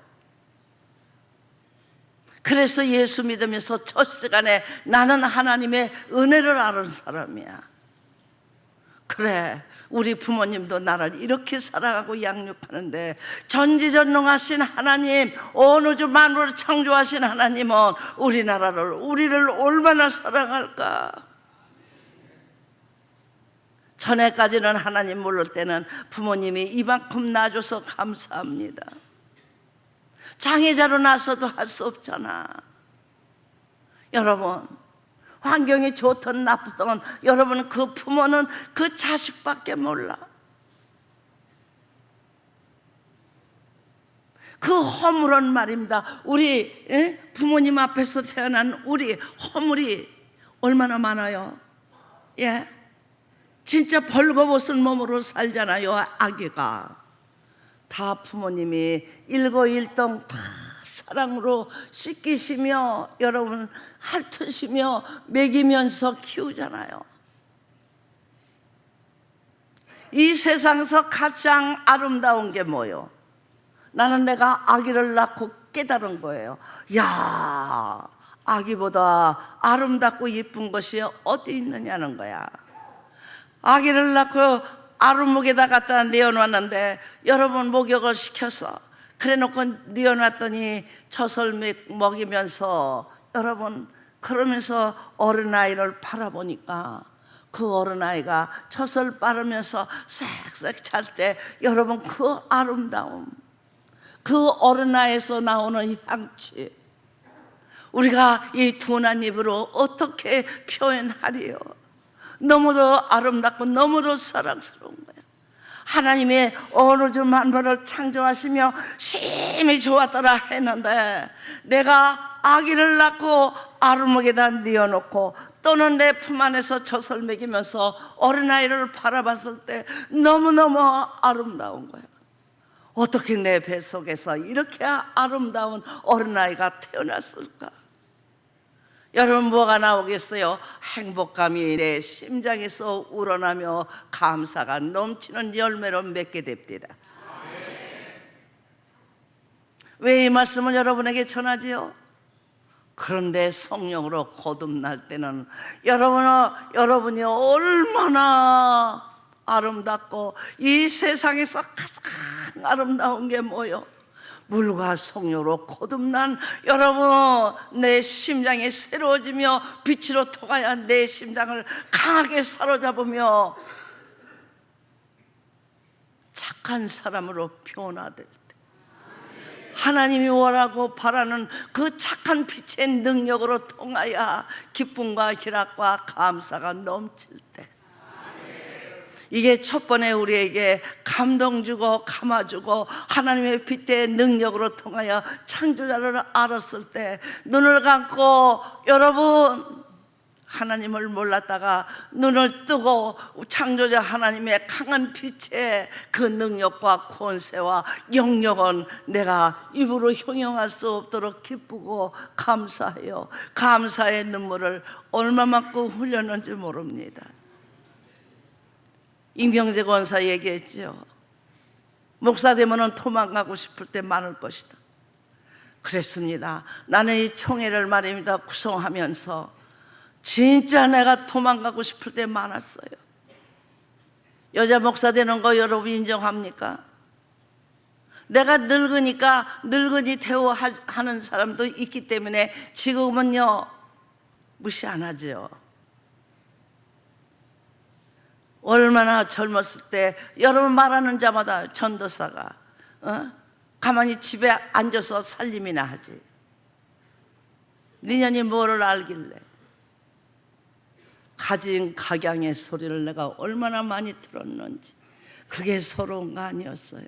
그래서 예수 믿으면서 첫 시간에 나는 하나님의 은혜를 아는 사람이야. 그래, 우리 부모님도 나를 이렇게 사랑하고 양육하는데 전지전능하신 하나님, 온 우주 만물을 창조하신 하나님은 우리를 얼마나 사랑할까. 전에까지는 하나님 모를 때는 부모님이 이만큼 낳아줘서 감사합니다. 장애자로 나서도 할 수 없잖아. 여러분, 환경이 좋든 나쁘든 여러분 그 부모는 그 자식밖에 몰라. 그 허물은 말입니다. 우리 부모님 앞에서 태어난 우리 허물이 얼마나 많아요. 예, 진짜 벌거벗은 몸으로 살잖아요. 아기가 다 부모님이 일거일동 다 사랑으로 씻기시며 여러분 핥으시며 먹이면서 키우잖아요. 이 세상에서 가장 아름다운 게 뭐요? 나는 내가 아기를 낳고 깨달은 거예요. 야, 아기보다 아름답고 예쁜 것이 어디 있느냐는 거야. 아기를 낳고 아루목에다 갖다 내어놨는데 여러분 목욕을 시켜서 그래 놓고 내어놨더니 젖을 먹이면서 여러분 그러면서 어린아이를 바라보니까 그 어린아이가 젖을 빨으면서 쌕쌕 잘 때 여러분 그 아름다움, 그 어린아이에서 나오는 향취, 우리가 이 둔한 입으로 어떻게 표현하리요? 너무도 아름답고 너무도 사랑스러운 거야. 하나님의 어느 우주 만물을 창조하시며 심히 좋았더라 했는데 내가 아기를 낳고 아루목에다 뉘어놓고 또는 내 품 안에서 젖을 먹이면서 어린아이를 바라봤을 때 너무너무 아름다운 거야. 어떻게 내 뱃속에서 이렇게 아름다운 어린아이가 태어났을까? 여러분 뭐가 나오겠어요? 행복감이 내 심장에서 우러나며 감사가 넘치는 열매로 맺게 됩니다. 왜 이 말씀을 여러분에게 전하지요? 그런데 성령으로 거듭날 때는 여러분이 얼마나 아름답고 이 세상에서 가장 아름다운 게 뭐요? 물과 성령으로 거듭난 여러분 내 심장이 새로워지며 빛으로 통하여 내 심장을 강하게 사로잡으며 착한 사람으로 변화될 때 하나님이 원하고 바라는 그 착한 빛의 능력으로 통하여 기쁨과 희락과 감사가 넘칠 때 이게 첫 번에 우리에게 감동 주고 감아주고 하나님의 빛의 능력으로 통하여 창조자를 알았을 때 눈을 감고 여러분 하나님을 몰랐다가 눈을 뜨고 창조자 하나님의 강한 빛의 그 능력과 권세와 영역은 내가 입으로 형용할 수 없도록 기쁘고 감사해요. 감사의 눈물을 얼마만큼 흘렸는지 모릅니다. 임병재 권사 얘기했죠. 목사 되면은 도망가고 싶을 때 많을 것이다. 그랬습니다. 나는 이 총회를 말입니다 구성하면서 진짜 내가 도망가고 싶을 때 많았어요. 여자 목사 되는 거 여러분 인정합니까? 내가 늙으니까 늙은이 대우하는 사람도 있기 때문에 지금은요 무시 안 하죠. 얼마나 젊었을 때 여러분 말하는 자마다 전도사가 가만히 집에 앉아서 살림이나 하지. 니년이 뭐를 알길래. 가진 각양의 소리를 내가 얼마나 많이 들었는지. 그게 서러운 거 아니었어요.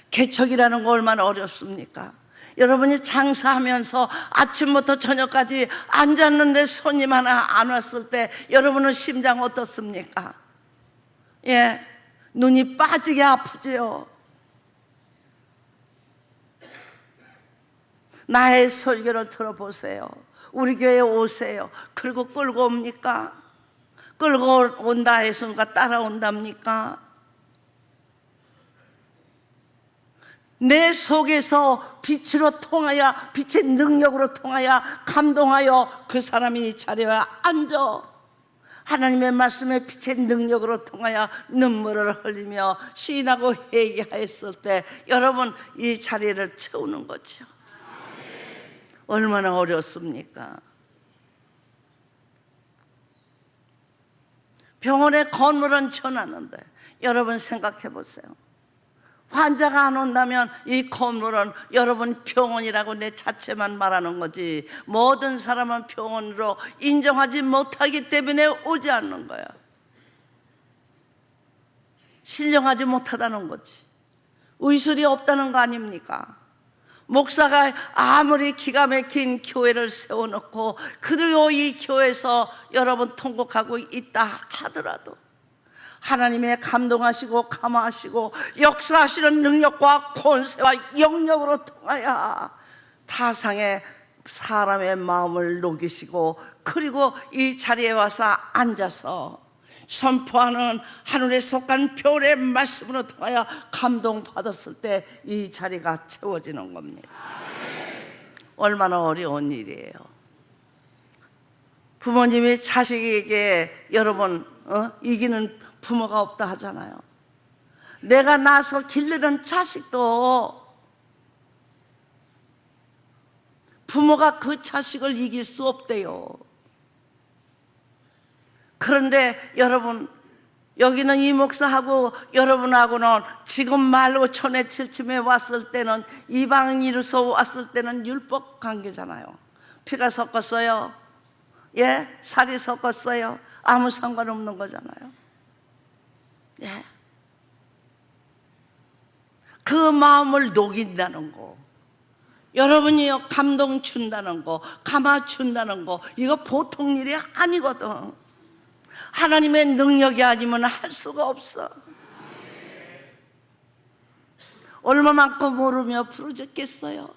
개척이라는 거 얼마나 어렵습니까? 여러분이 장사하면서 아침부터 저녁까지 앉았는데 손님 하나 안 왔을 때 여러분은 심장 어떻습니까? 예, 눈이 빠지게 아프지요. 나의 설교를 들어보세요. 우리 교회에 오세요. 그리고 끌고 옵니까? 끌고 온다 해서가 따라온답니까? 내 속에서 빛으로 통하여 빛의 능력으로 통하여 감동하여 그 사람이 이 자리에 앉아 하나님의 말씀에 빛의 능력으로 통하여 눈물을 흘리며 시인하고 회개하였을 때 여러분 이 자리를 채우는 거죠. 얼마나 어렵습니까? 병원에 건물은 쳐놨는데 여러분 생각해 보세요. 환자가 안 온다면 이 건물은 여러분 병원이라고 내 자체만 말하는 거지 모든 사람은 병원으로 인정하지 못하기 때문에 오지 않는 거야. 신령하지 못하다는 거지. 의술이 없다는 거 아닙니까? 목사가 아무리 기가 막힌 교회를 세워놓고 그리고 이 교회에서 여러분 통곡하고 있다 하더라도 하나님의 감동하시고 감화하시고 역사하시는 능력과 권세와 영역으로 통하여 타상의 사람의 마음을 녹이시고 그리고 이 자리에 와서 앉아서 선포하는 하늘에 속한 별의 말씀으로 통하여 감동받았을 때 이 자리가 채워지는 겁니다. 얼마나 어려운 일이에요. 부모님이 자식에게 여러분 이기는 부모가 없다 하잖아요. 내가 낳아서 기르는 자식도 부모가 그 자식을 이길 수 없대요. 그런데 여러분 여기는 이 목사하고 여러분하고는 지금 말로 천에 칠침에 왔을 때는 이방인으로서 왔을 때는 율법 관계잖아요. 피가 섞었어요. 예, 살이 섞었어요. 아무 상관없는 거잖아요. 예. 그 마음을 녹인다는 거, 여러분이요 감동 준다는 거, 감화 준다는 거, 이거 보통 일이 아니거든. 하나님의 능력이 아니면 할 수가 없어. 얼마만큼 모르며 부르짖겠어요.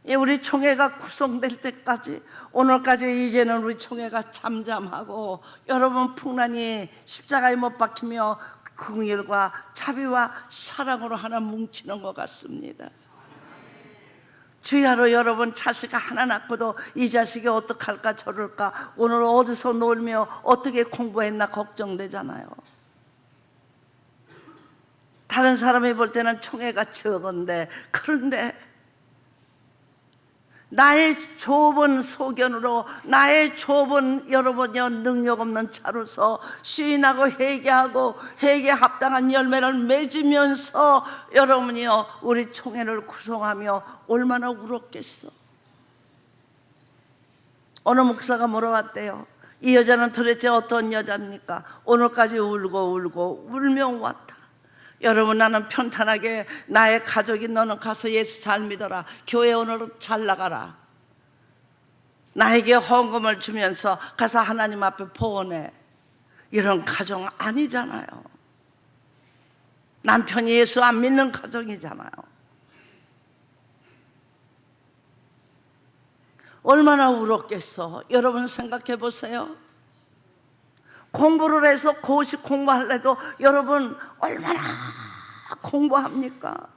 예, 우리 총회가 구성될 때까지 오늘까지 이제는 우리 총회가 잠잠하고 여러분 풍란이 십자가에 못 박히며 긍휼과 자비와 사랑으로 하나 뭉치는 것 같습니다. 주야로 여러분 자식 하나 낳고도 이 자식이 어떡할까 저럴까 오늘 어디서 놀며 어떻게 공부했나 걱정되잖아요. 다른 사람이 볼 때는 총회가 적은데 그런데 나의 좁은 소견으로 나의 좁은 여러분여 능력 없는 차로서 시인하고 회개하고 회개 합당한 열매를 맺으면서 여러분이요 우리 총회를 구성하며 얼마나 울었겠어. 어느 목사가 물어봤대요. 이 여자는 도대체 어떤 여자입니까? 오늘까지 울고 울며 왔다. 여러분 나는 평탄하게 나의 가족이 너는 가서 예수 잘 믿어라. 교회 오늘은 잘 나가라. 나에게 헌금을 주면서 가서 하나님 앞에 보내. 이런 가정 아니잖아요. 남편이 예수 안 믿는 가정이잖아요. 얼마나 울었겠어. 여러분 생각해 보세요. 공부를 해서 고시 공부할래도 여러분 얼마나 공부합니까?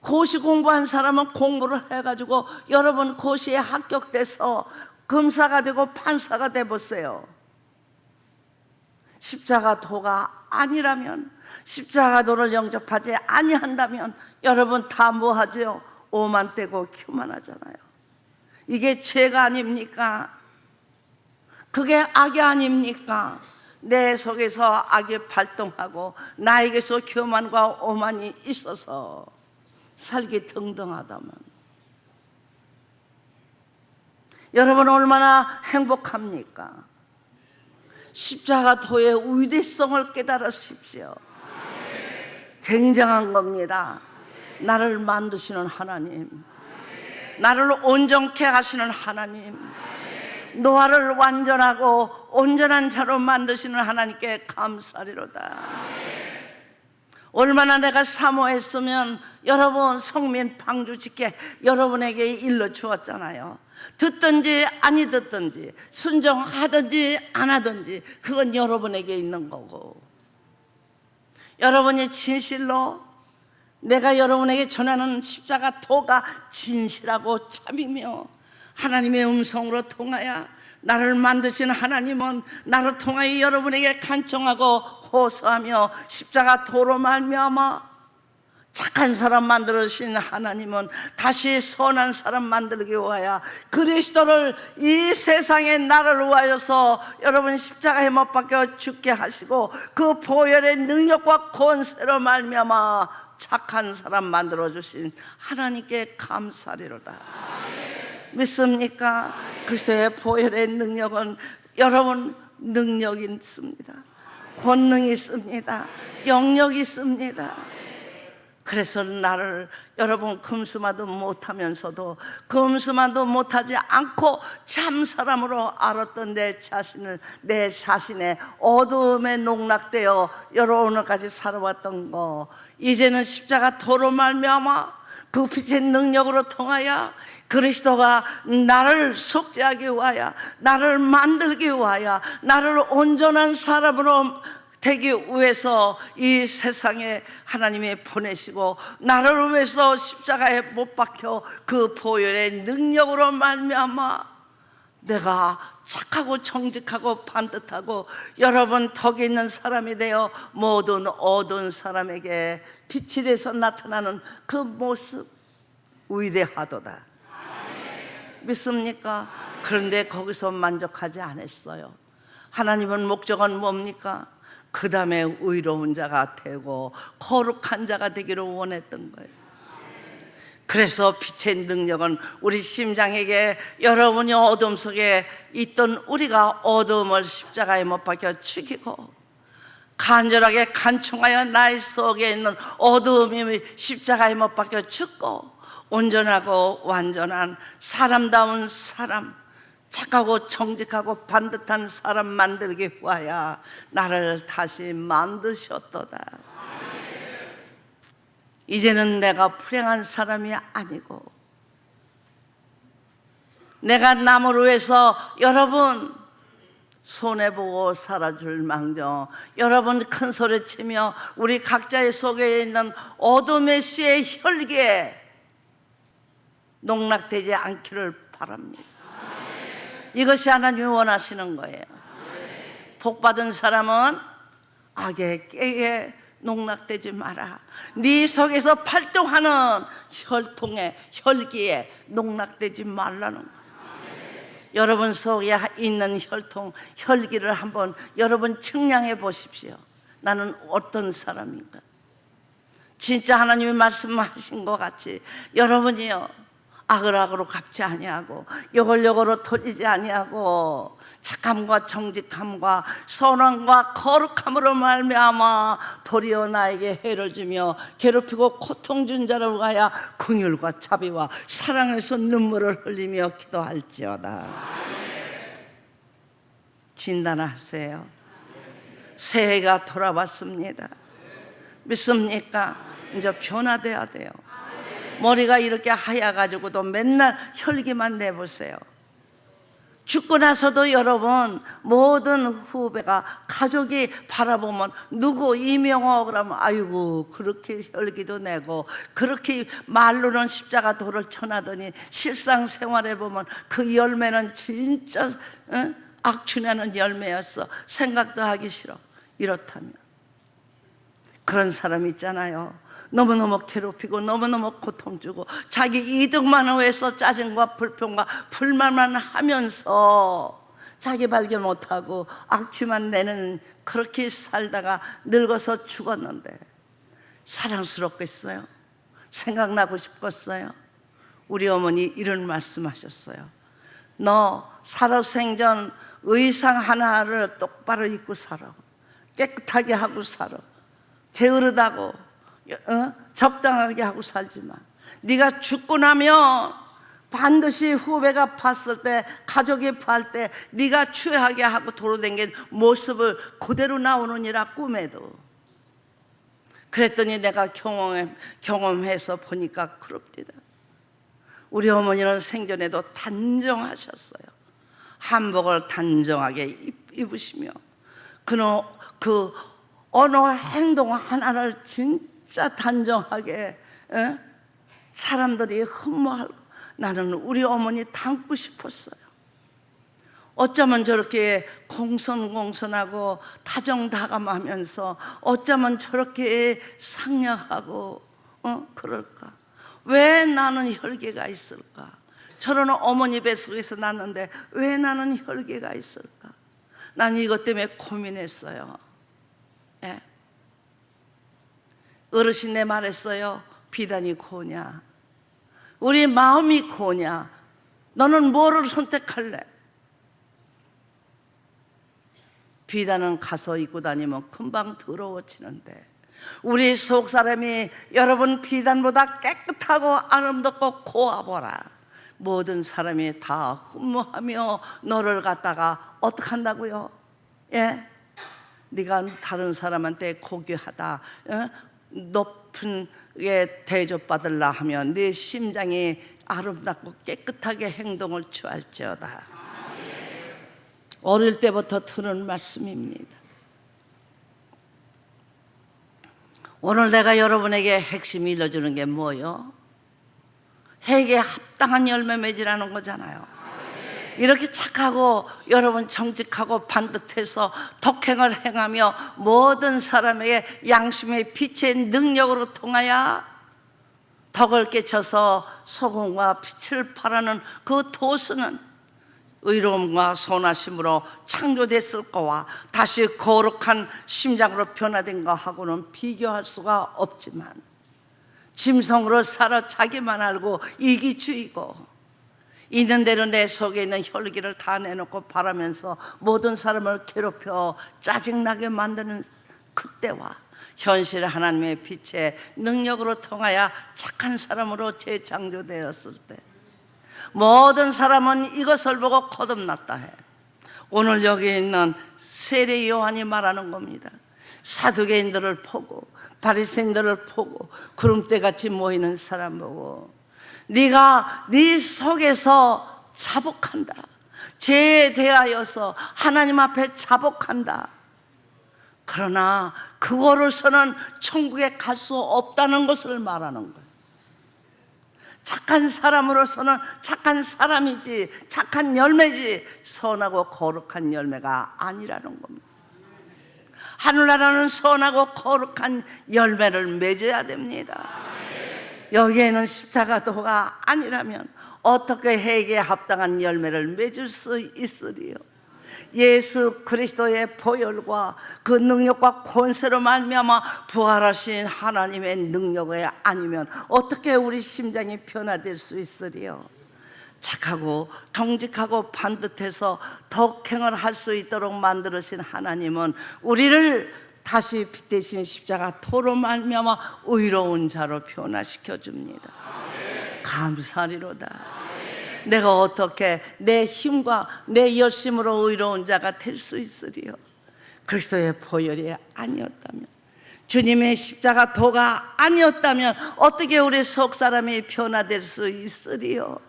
고시 공부한 사람은 공부를 해가지고 여러분 고시에 합격돼서 검사가 되고 판사가 돼보세요. 십자가도가 아니라면, 십자가도를 영접하지 아니한다면 여러분 다 뭐하죠? 오만 떼고 큐만 하잖아요. 이게 죄가 아닙니까? 그게 악이 아닙니까? 내 속에서 악이 발동하고 나에게서 교만과 오만이 있어서 살기 등등하다면 여러분 얼마나 행복합니까? 십자가도의 위대성을 깨달으십시오. 굉장한 겁니다. 나를 만드시는 하나님, 나를 온전케 하시는 하나님, 노아를 완전하고 온전한 자로 만드시는 하나님께 감사리로다. 얼마나 내가 사모했으면 여러분 성민 방주직계 여러분에게 일러 주었잖아요. 듣든지 아니 듣든지, 순종하든지 안 하든지 그건 여러분에게 있는 거고, 여러분이 진실로 내가 여러분에게 전하는 십자가도가 진실하고 참이며 하나님의 음성으로 통하여 나를 만드신 하나님은 나를 통하여 여러분에게 간청하고 호소하며 십자가도로 말미암아 착한 사람 만들으신 하나님은 다시 선한 사람 만들기 위하여 그리스도를 이 세상에 나를 위하여서 여러분 십자가에 못 박혀 죽게 하시고 그 보혈의 능력과 권세로 말미암아 착한 사람 만들어주신 하나님께 감사리로다. 믿습니까? 그리스도의 보혈의 능력은 여러분 능력이 있습니다. 권능이 있습니다. 영역이 있습니다. 그래서 나를 여러분 금수마도 못하면서도 금수마도 못하지 않고 참 사람으로 알았던 내 자신의 어두움에 농락되어 여러 오늘까지 살아왔던 거, 이제는 십자가도로 말미암아 그 빛의 능력으로 통하여 그리스도가 나를 속죄하기 위하여, 나를 만들기 위하여, 나를 온전한 사람으로 되기 위해서 이 세상에 하나님이 보내시고 나를 위해서 십자가에 못 박혀 그 보혈의 능력으로 말미암아 내가 착하고 정직하고 반듯하고 여러분 덕이 있는 사람이 되어 모든 어두운 사람에게 빛이 돼서 나타나는 그 모습 위대하도다. 믿습니까? 그런데 거기서 만족하지 않았어요. 하나님은 목적은 뭡니까? 그 다음에 의로운 자가 되고 거룩한 자가 되기를 원했던 거예요. 그래서 빛의 능력은 우리 심장에게, 여러분이 어둠 속에 있던 우리가 어둠을 십자가에 못 박혀 죽이고 간절하게 간청하여 나의 속에 있는 어둠이 십자가에 못 박혀 죽고 온전하고 완전한 사람다운 사람, 착하고 정직하고 반듯한 사람 만들기 위하여 나를 다시 만드셨도다. 이제는 내가 불행한 사람이 아니고 내가 남을 위해서 여러분 손해보고 살아줄 망정, 여러분 큰 소리치며 우리 각자의 속에 있는 어둠의 씨의 혈기에 농락되지 않기를 바랍니다. 이것이 하나님이 원하시는 거예요. 복받은 사람은 악의 깨에 농락되지 마라. 네 속에서 활동하는 혈통에, 혈기에 농락되지 말라는 거예요. 여러분 속에 있는 혈통, 혈기를 한번 여러분 측량해 보십시오. 나는 어떤 사람인가? 진짜 하나님이 말씀하신 것 같이 여러분이요, 악을 악으로 갚지 아니하고 욕을 욕으로 돌리지 아니하고 착함과 정직함과 선함과 거룩함으로 말미암아 도리어 나에게 해를 주며 괴롭히고 고통 준 자를 위하여 긍휼과 자비와 사랑에서 눈물을 흘리며 기도할지어다. 진단하세요. 새해가 돌아왔습니다. 믿습니까? 이제 변화돼야 돼요. 머리가 이렇게 하얘가지고도 맨날 혈기만 내보세요. 죽고 나서도 여러분 모든 후배가 가족이 바라보면 누구 이명호 그러면 아이고 그렇게 혈기도 내고 그렇게 말로는 십자가 도를 쳐나더니 실상생활에 보면 그 열매는 진짜 악취나는 열매였어. 생각도 하기 싫어. 이렇다면 그런 사람 있잖아요. 너무너무 괴롭히고 너무너무 고통 주고 자기 이득만 위해서 짜증과 불평과 불만만 하면서 자기 발견 못하고 악취만 내는 그렇게 살다가 늙어서 죽었는데 사랑스럽겠어요? 생각나고 싶겠어요? 우리 어머니 이런 말씀하셨어요. 너 살아생전 의상 하나를 똑바로 입고 살아. 깨끗하게 하고 살아. 게으르다고 적당하게 하고 살지만 네가 죽고 나면 반드시 후배가 봤을 때 가족이 봤을 때 네가 추하게 하고 돌아다닌 모습을 그대로 나오느니라 꿈에도. 그랬더니 내가 경험해서 보니까 그럽니다. 우리 어머니는 생전에도 단정하셨어요. 한복을 단정하게 입으시며 그 어느 행동 하나를 진짜 단정하게 사람들이 흠모하고 나는 우리 어머니 닮고 싶었어요. 어쩌면 저렇게 공손공손하고 다정다감하면서 어쩌면 저렇게 상냥하고 그럴까? 왜 나는 혈기가 있을까? 저런 어머니 뱃속에서 났는데 왜 나는 혈기가 있을까? 난 이것 때문에 고민했어요. 예. 어르신네 말했어요. 비단이 고냐? 우리 마음이 고냐? 너는 뭐를 선택할래? 비단은 가서 입고 다니면 금방 더러워지는데 우리 속 사람이 여러분 비단보다 깨끗하고 아름답고 고와보라. 모든 사람이 다 흠모하며 너를 갖다가 어떻게 한다고요? 예? 네가 다른 사람한테 고귀하다, 높은 게 대접받으려 하면 네 심장이 아름답고 깨끗하게 행동을 취할지어다. 어릴 때부터 들은 말씀입니다. 오늘 내가 여러분에게 핵심 일러주는 게 뭐요? 해에 합당한 열매 맺으라는 거잖아요. 이렇게 착하고 여러분 정직하고 반듯해서 덕행을 행하며 모든 사람에게 양심의 빛의 능력으로 통하여 덕을 깨쳐서 소금과 빛을 발하는 그 도수는 의로움과 선하심으로 창조됐을 거와 다시 거룩한 심장으로 변화된 거하고는 비교할 수가 없지만 짐승으로 살아 자기만 알고 이기주의고 있는 대로 내 속에 있는 혈기를 다 내놓고 바라면서 모든 사람을 괴롭혀 짜증나게 만드는 그때와 현실 하나님의 빛의 능력으로 통하여 착한 사람으로 재창조되었을 때 모든 사람은 이것을 보고 거듭났다 해. 오늘 여기 있는 세례 요한이 말하는 겁니다. 사두개인들을 보고 바리새인들을 보고 구름대같이 모이는 사람 보고 네가 네 속에서 자복한다. 죄에 대하여서 하나님 앞에 자복한다. 그러나 그거로서는 천국에 갈 수 없다는 것을 말하는 거예요. 착한 사람으로서는 착한 사람이지 착한 열매지 선하고 거룩한 열매가 아니라는 겁니다. 하늘나라는 선하고 거룩한 열매를 맺어야 됩니다. 여기에는 십자가도가 아니라면 어떻게 해에 합당한 열매를 맺을 수 있으리요? 예수 그리스도의 보혈과 그 능력과 권세로 말미암아 부활하신 하나님의 능력에 아니면 어떻게 우리 심장이 변화될 수 있으리요? 착하고 정직하고 반듯해서 덕행을 할 수 있도록 만들으신 하나님은 우리를 다시 빛대신 십자가 도로 말미암아 의로운 자로 변화시켜 줍니다. 감사리로다. 내가 어떻게 내 힘과 내 열심으로 의로운 자가 될 수 있으리요? 그리스도의 보혈이 아니었다면, 주님의 십자가 도가 아니었다면 어떻게 우리 속 사람이 변화될 수 있으리요?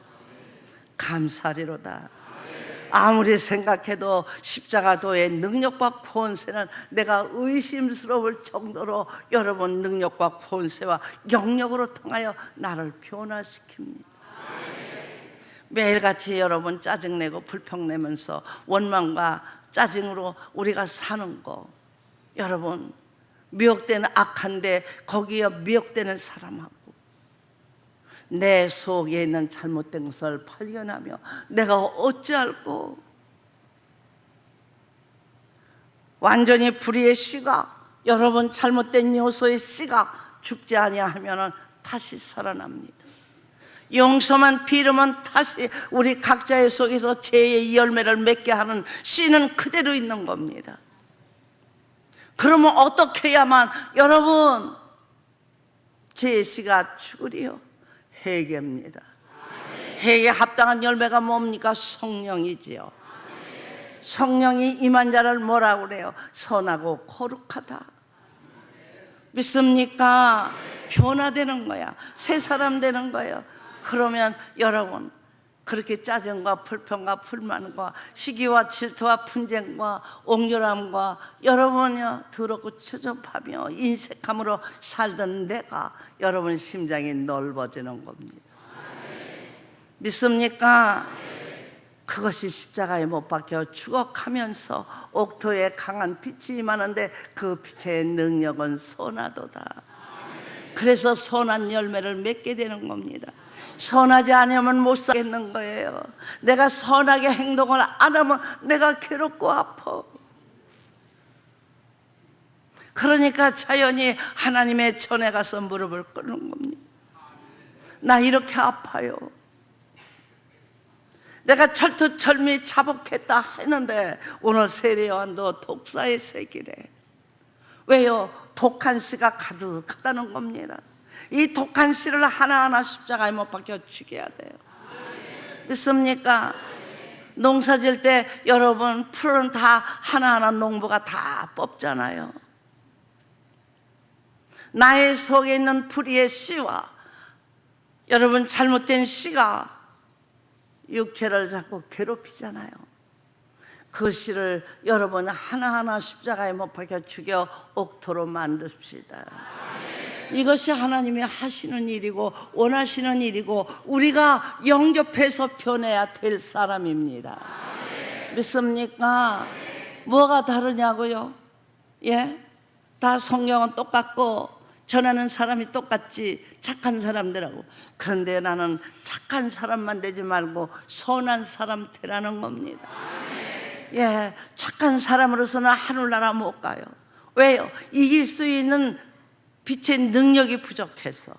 감사리로다. 아무리 생각해도 십자가도의 능력과 권세는 내가 의심스러울 정도로 여러분 능력과 권세와 영역으로 통하여 나를 변화시킵니다. 매일같이 여러분 짜증내고 불평내면서 원망과 짜증으로 우리가 사는 거, 여러분 미혹되는 악한데 거기에 미혹되는 사람하고 내 속에 있는 잘못된 것을 발견하며 내가 어찌할꼬? 완전히 불의의 씨가, 여러분 잘못된 요소의 씨가 죽지 아니하면 다시 살아납니다. 용서만 빌으면 다시 우리 각자의 속에서 죄의 열매를 맺게 하는 씨는 그대로 있는 겁니다. 그러면 어떻게 해야만 여러분 죄의 씨가 죽으리요? 회개입니다. 회개에 합당한 열매가 뭡니까? 성령이지요. 성령이 임한 자를 뭐라고 그래요? 선하고 거룩하다. 믿습니까? 변화되는 거야. 새 사람 되는 거예요. 그러면 여러분 그렇게 짜증과 불평과 불만과 시기와 질투와 분쟁과 옥렬함과 여러분이요 더럽고 추접하며 인색함으로 살던 내가 여러분 심장이 넓어지는 겁니다. 믿습니까? 그것이 십자가에 못 박혀 죽어가면서 옥토에 강한 빛이 임하는데 그 빛의 능력은 선하도다. 그래서 선한 열매를 맺게 되는 겁니다. 선하지 않으면 못 살겠는 거예요. 내가 선하게 행동을 안 하면 내가 괴롭고 아파. 그러니까 자연히 하나님의 전에 가서 무릎을 꿇는 겁니다. 나 이렇게 아파요. 내가 철두철미 자복했다 했는데 오늘 세례요한도 독사의 세기래. 왜요? 독한 씨가 가득하다는 겁니다. 이 독한 씨를 하나하나 십자가에 못 박혀 죽여야 돼요. 믿습니까? 농사 질 때 여러분 풀은 다 하나하나 농부가 다 뽑잖아요. 나의 속에 있는 불의의 씨와 여러분 잘못된 씨가 육체를 자꾸 괴롭히잖아요. 그 씨를 여러분 하나하나 십자가에 못 박혀 죽여 옥토로 만듭시다. 이것이 하나님이 하시는 일이고 원하시는 일이고 우리가 영접해서 변해야 될 사람입니다. 믿습니까? 뭐가 다르냐고요? 예? 다 성경은 똑같고 전하는 사람이 똑같지, 착한 사람들하고. 그런데 나는 착한 사람만 되지 말고 선한 사람 되라는 겁니다. 예, 착한 사람으로서는 하늘나라 못 가요. 왜요? 이길 수 있는 빛의 능력이 부족해서.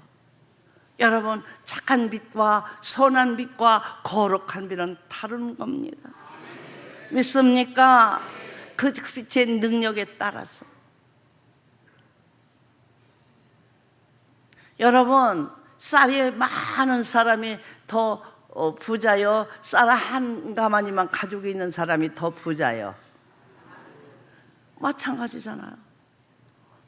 여러분 착한 빛과 선한 빛과 거룩한 빛은 다른 겁니다. 믿습니까? 그 빛의 능력에 따라서. 여러분 쌀이 많은 사람이 더 부자요? 쌀 한 가마니만 가지고 있는 사람이 더 부자요? 마찬가지잖아요.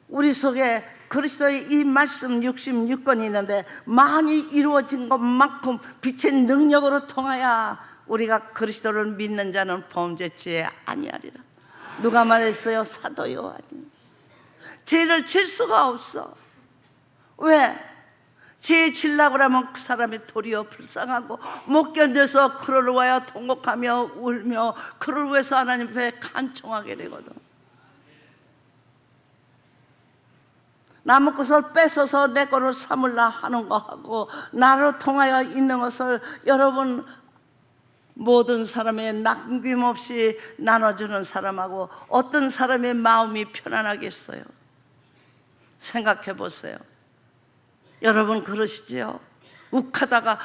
우리 속에 그리스도의 이 말씀 66권이 있는데 많이 이루어진 것만큼 빛의 능력으로 통하여 우리가 그리스도를 믿는 자는 범죄치 아니하리라. 누가 말했어요? 사도 요한이. 죄를 질 수가 없어. 왜? 죄 질라고 하면 그 사람이 도리어 불쌍하고 못 견뎌서 그를 위하여 통곡하며 울며 그를 위해서 하나님 앞에 간청하게 되거든. 남의 것을 뺏어서 내 거를 삼으려 하는 거하고 나로 통하여 있는 것을 여러분 모든 사람의 남김없이 나눠주는 사람하고 어떤 사람의 마음이 편안하겠어요? 생각해 보세요. 여러분 그러시지요? 욱하다가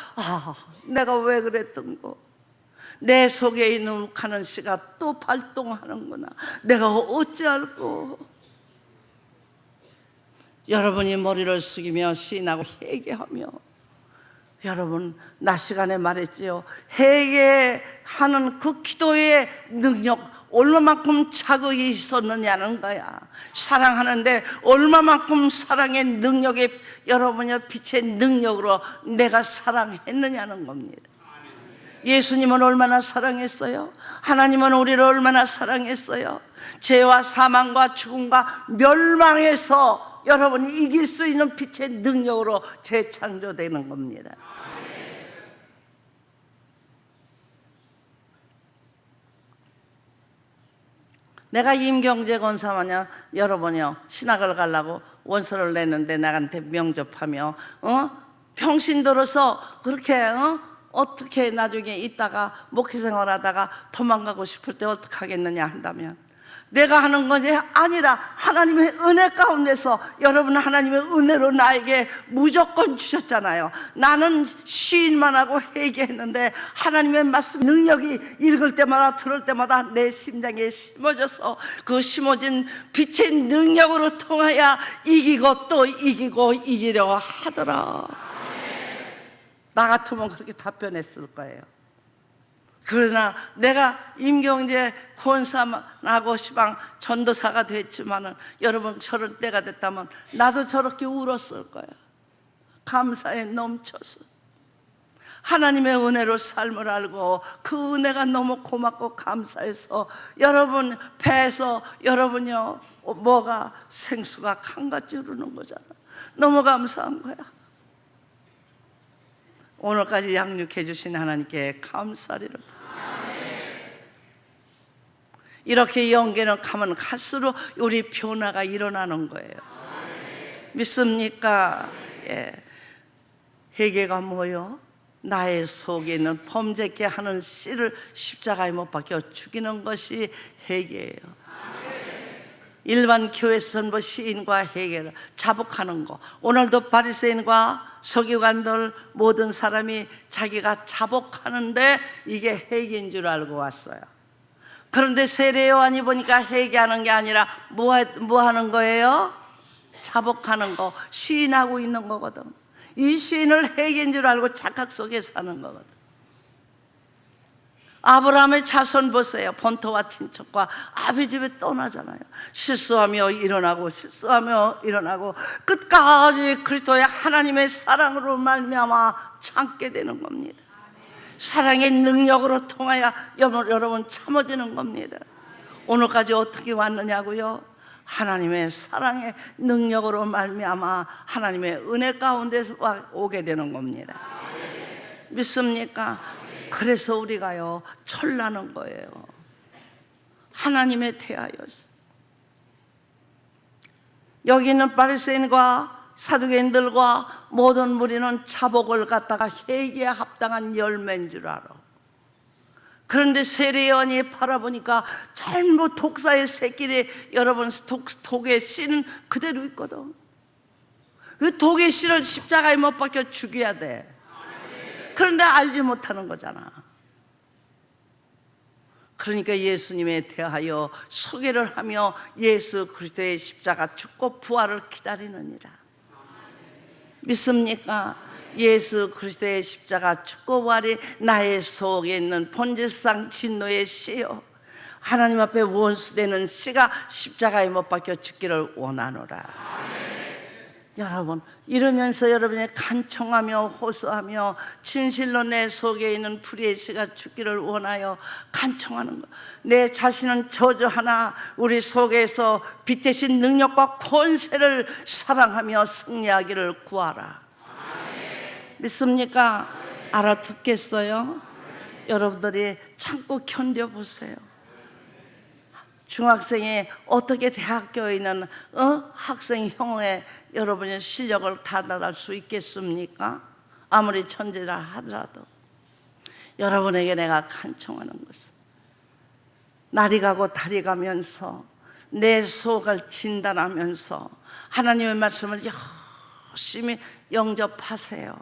내가 왜 그랬던 거, 내 속에 있는 욱하는 씨가 또 발동하는구나, 내가 어찌할꼬. 여러분이 머리를 숙이며 시인하고 회개하며, 여러분 낮 시간에 말했지요. 회개하는 그 기도의 능력 얼마만큼 자극이 있었느냐는 거야. 사랑하는데 얼마만큼 사랑의 능력에, 여러분의 빛의 능력으로 내가 사랑했느냐는 겁니다. 예수님은 얼마나 사랑했어요? 하나님은 우리를 얼마나 사랑했어요? 죄와 사망과 죽음과 멸망에서 여러분이 이길 수 있는 빛의 능력으로 재창조되는 겁니다. 내가 임경재 권사만요, 여러분이요, 신학을 가려고 원서를 냈는데 나한테 명접하며 평신 들어서 그렇게 어떻게 나중에 있다가 목회 생활하다가 도망가고 싶을 때 어떻게 하겠느냐 한다면, 내가 하는 것이 아니라 하나님의 은혜 가운데서, 여러분 하나님의 은혜로 나에게 무조건 주셨잖아요. 나는 시인만 하고 회개했는데 하나님의 말씀 능력이 읽을 때마다 들을 때마다 내 심장에 심어져서 그 심어진 빛의 능력으로 통하여 이기고 또 이기고 이기려 하더라. 나 같으면 그렇게 답변했을 거예요. 그러나 내가 임경재 권사하고 시방 전도사가 됐지만은, 여러분 저런 때가 됐다면 나도 저렇게 울었을 거야. 감사에 넘쳐서 하나님의 은혜로 삶을 알고 그 은혜가 너무 고맙고 감사해서 여러분 배에서 여러분요 뭐가 생수가 강같이 흐르는 거잖아. 너무 감사한 거야. 오늘까지 양육해 주신 하나님께 감사리를. 이렇게 연계는 가면 갈수록 우리 변화가 일어나는 거예요. 믿습니까? 예. 회개가 뭐요? 나의 속에 있는 범죄케 하는 씨를 십자가에 못 박혀 죽이는 것이 회개예요. 일반 교회 선보 시인과 회개를 자복하는 거. 오늘도 바리새인과 서기관들 모든 사람이 자기가 자복하는데 이게 회개인 줄 알고 왔어요. 그런데 세례 요한이 보니까 회개하는 게 아니라 뭐 하는 거예요? 자복하는 거, 시인하고 있는 거거든. 이 시인을 회개인 줄 알고 착각 속에 사는 거거든. 아브라함의 자손 보세요. 본토와 친척과 아비 집에 떠나잖아요. 실수하며 일어나고 실수하며 일어나고 끝까지 그리스도의 하나님의 사랑으로 말미암아 참게 되는 겁니다. 사랑의 능력으로 통하여 여러분 참아지는 겁니다. 오늘까지 어떻게 왔느냐고요? 하나님의 사랑의 능력으로 말미암아 하나님의 은혜 가운데서 오게 되는 겁니다. 믿습니까? 그래서 우리가요 철나는 거예요. 하나님에 대하여서. 여기 있는 바리새인과 사두개인들과 모든 무리는 자복을 갖다가 회개에 합당한 열매인 줄 알아. 그런데 세례요한이 바라보니까 전부 독사의 새끼리, 여러분 독의 씨는 그대로 있거든. 그 독의 씨를 십자가에 못 박혀 죽여야 돼. 그런데 알지 못하는 거잖아. 그러니까 예수님에 대하여 소개를 하며 예수 그리스도의 십자가 죽고 부활을 기다리느니라. 믿습니까? 예수 그리스도의 십자가 죽고 부활이 나의 속에 있는 본질상 진노의 씨요, 하나님 앞에 원수되는 씨가 십자가에 못 박혀 죽기를 원하노라. 여러분 이러면서 여러분이 간청하며 호소하며 진실로 내 속에 있는 불의의 씨가 죽기를 원하여 간청하는 것. 내 자신은 저주하나 우리 속에서 빛 대신 능력과 권세를 사랑하며 승리하기를 구하라. 믿습니까? 알아듣겠어요? 여러분들이 참고 견뎌보세요. 중학생이 어떻게 대학교에 있는 학생 형의 여러분의 실력을 다달할 수 있겠습니까? 아무리 천재라 하더라도. 여러분에게 내가 간청하는 것은 날이 가고 달이 가면서 내 속을 진단하면서 하나님의 말씀을 열심히 영접하세요.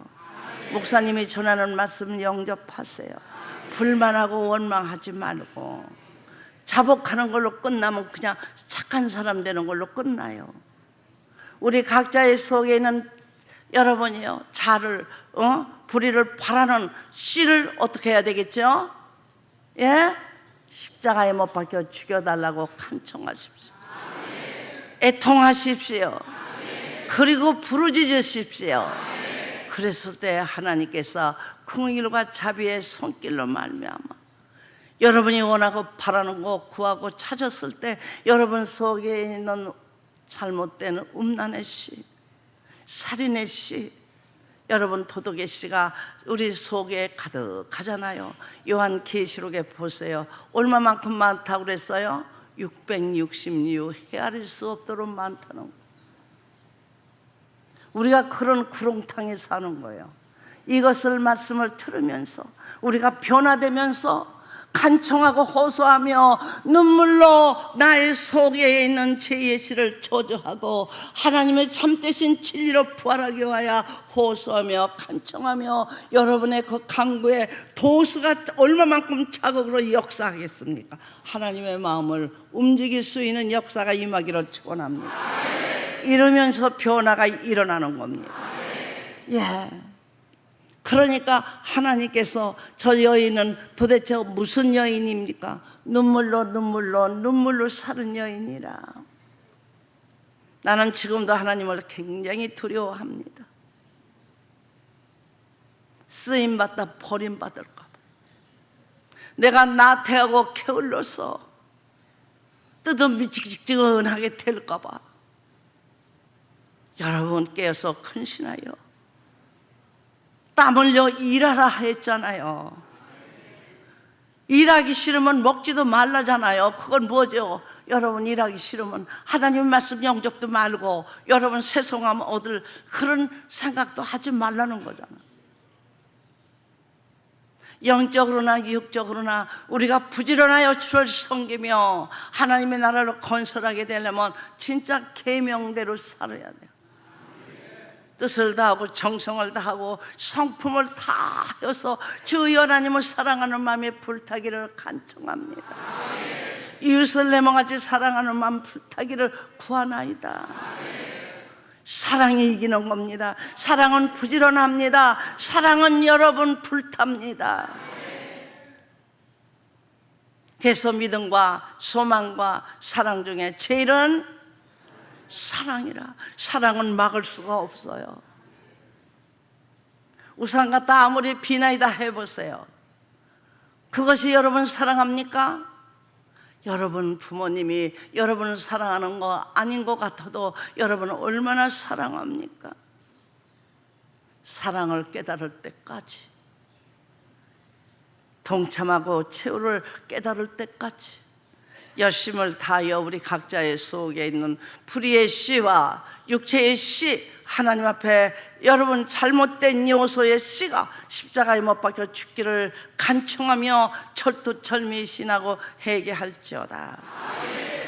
목사님이 전하는 말씀 영접하세요. 불만하고 원망하지 말고, 자복하는 걸로 끝나면 그냥 착한 사람 되는 걸로 끝나요. 우리 각자의 속에 있는 여러분이요, 자를 불의를 바라는 씨를 어떻게 해야 되겠죠? 예? 십자가에 못 박혀 죽여달라고 간청하십시오. 애통하십시오. 그리고 부르짖으십시오. 그랬을 때 하나님께서 긍휼과 자비의 손길로 말미암아 여러분이 원하고 바라는 거 구하고 찾았을 때 여러분 속에 있는 잘못된 음란의 씨, 살인의 씨, 여러분 도덕의 씨가 우리 속에 가득하잖아요. 요한계시록에 보세요. 얼마만큼 많다고 그랬어요? 666, 헤아릴 수 없도록 많다는 거. 우리가 그런 구렁텅이에 사는 거예요. 이것을 말씀을 들으면서 우리가 변화되면서 간청하고 호소하며 눈물로 나의 속에 있는 죄의 씨를 저주하고 하나님의 참되신 진리로 부활하기 위하여 호소하며 간청하며 여러분의 그 강구에 도수가 얼마만큼 자극으로 역사하겠습니까? 하나님의 마음을 움직일 수 있는 역사가 임하기를 축원합니다. 이러면서 변화가 일어나는 겁니다. 예. 그러니까 하나님께서 저 여인은 도대체 무슨 여인입니까? 눈물로 사는 여인이라. 나는 지금도 하나님을 굉장히 두려워합니다. 쓰임받다 버림받을까 봐. 내가 나태하고 게을러서 뜨뜻미직직하게 될까 봐. 여러분 깨어서 근신하여 땀 흘려 일하라 했잖아요. 일하기 싫으면 먹지도 말라잖아요. 그건 뭐죠? 여러분 일하기 싫으면 하나님 말씀 영접도 말고 여러분 세송함 얻을 그런 생각도 하지 말라는 거잖아요. 영적으로나 육적으로나 우리가 부지런하여 주를 섬기며 하나님의 나라를 건설하게 되려면 진짜 계명대로 살아야 돼요. 뜻을 다하고 정성을 다하고 성품을 다해서 주 하나님을 사랑하는 마음에 불타기를 간청합니다. 이웃을 내 몸같이 사랑하는 마음 불타기를 구하나이다. 사랑이 이기는 겁니다. 사랑은 부지런합니다. 사랑은 여러분 불탑니다. 그래서 믿음과 소망과 사랑 중에 제일은 사랑이라. 사랑은 막을 수가 없어요. 우상 갖다 아무리 비나이다 해보세요. 그것이 여러분 사랑합니까? 여러분 부모님이 여러분을 사랑하는 거 아닌 것 같아도 여러분은 얼마나 사랑합니까? 사랑을 깨달을 때까지, 동참하고 최후를 깨달을 때까지 열심을 다하여 우리 각자의 속에 있는 불의의 씨와 육체의 씨, 하나님 앞에 여러분 잘못된 요소의 씨가 십자가에 못 박혀 죽기를 간청하며 철두철미신하고 회개할지어다.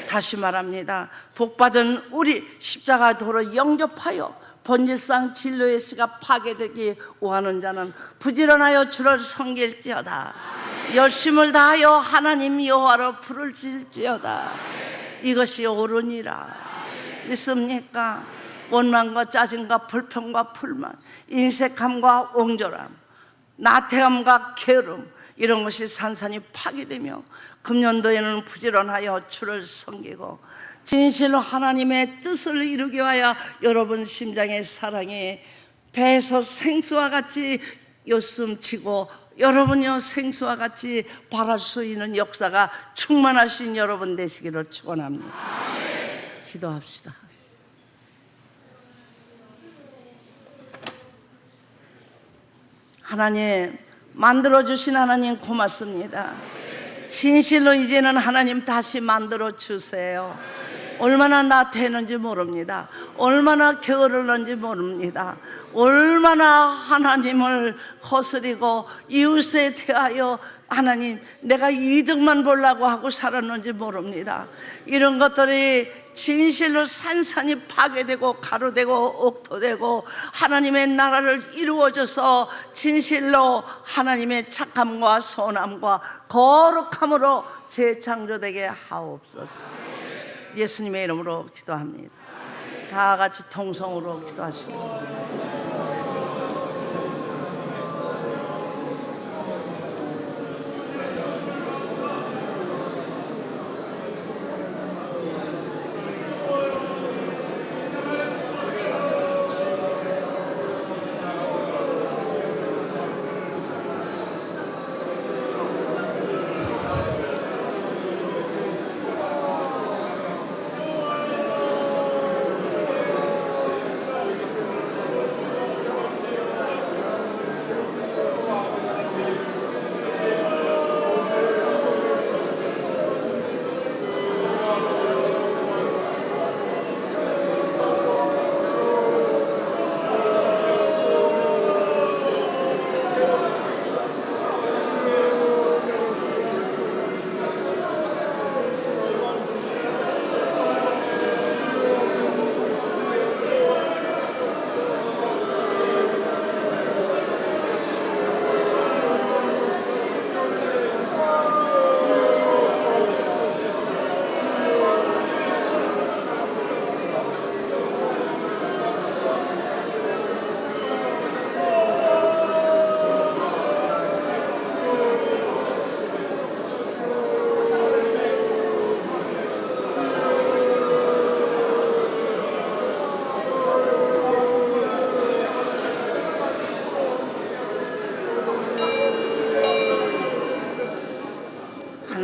다시 말합니다. 복받은 우리 십자가 도로 영접하여 본질상 진로의 씨가 파괴되기 원하는 자는 부지런하여 주를 섬길지어다. 열심을 다하여 하나님 여호와로 부를지어다. 이것이 옳으니라. 믿습니까? 원망과 짜증과 불평과 불만, 인색함과 옹졸함, 나태함과 게으름, 이런 것이 산산이 파괴되며 금년도에는 부지런하여 주를 섬기고 진실로 하나님의 뜻을 이루기 위하여 여러분 심장의 사랑이 배에서 생수와 같이 요슴치고 여러분이요 생수와 같이 바랄 수 있는 역사가 충만하신 여러분 되시기를 축원합니다. 기도합시다. 하나님, 만들어주신 하나님 고맙습니다. 진실로 이제는 하나님 다시 만들어주세요. 얼마나 나태했는지 모릅니다. 얼마나 게으르는지 모릅니다. 얼마나 하나님을 거스리고 이웃에 대하여 하나님 내가 이득만 보려고 하고 살았는지 모릅니다. 이런 것들이 진실로 산산이 파괴되고 가로되고 옥토되고 하나님의 나라를 이루어져서 진실로 하나님의 착함과 선함과 거룩함으로 재창조되게 하옵소서. 예수님의 이름으로 기도합니다. 다 같이 통성으로 기도하시겠습니다.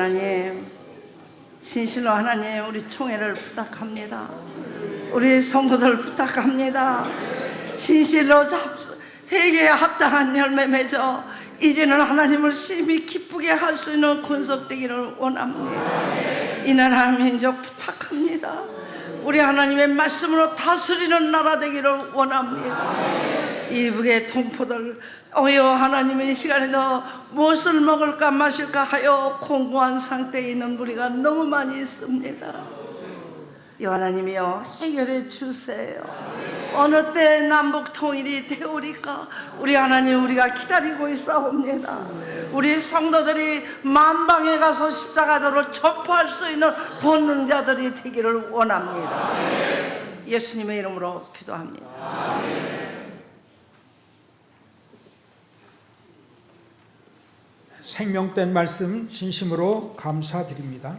하나님, 진실로 하나님 우리 총회를 부탁합니다. 우리 성도들 부탁합니다. 진실로 회개에 합당한 열매 맺어 이제는 하나님을 심히 기쁘게 할 수 있는 군속 되기를 원합니다. 이 나라 민족 부탁합니다. 우리 하나님의 말씀으로 다스리는 나라 되기를 원합니다. 이북의 동포들 어여 하나님의 시간에도 무엇을 먹을까 마실까 하여 공고한 상태에 있는 우리가 너무 많이 있습니다. 이 하나님이여 해결해 주세요. 어느 때 남북 통일이 되오리까 우리 하나님 우리가 기다리고 있사옵니다. 우리 성도들이 만방에 가서 십자가도를 접할 수 있는 본능자들이 되기를 원합니다. 예수님의 이름으로 기도합니다. 생명된 말씀 진심으로 감사드립니다.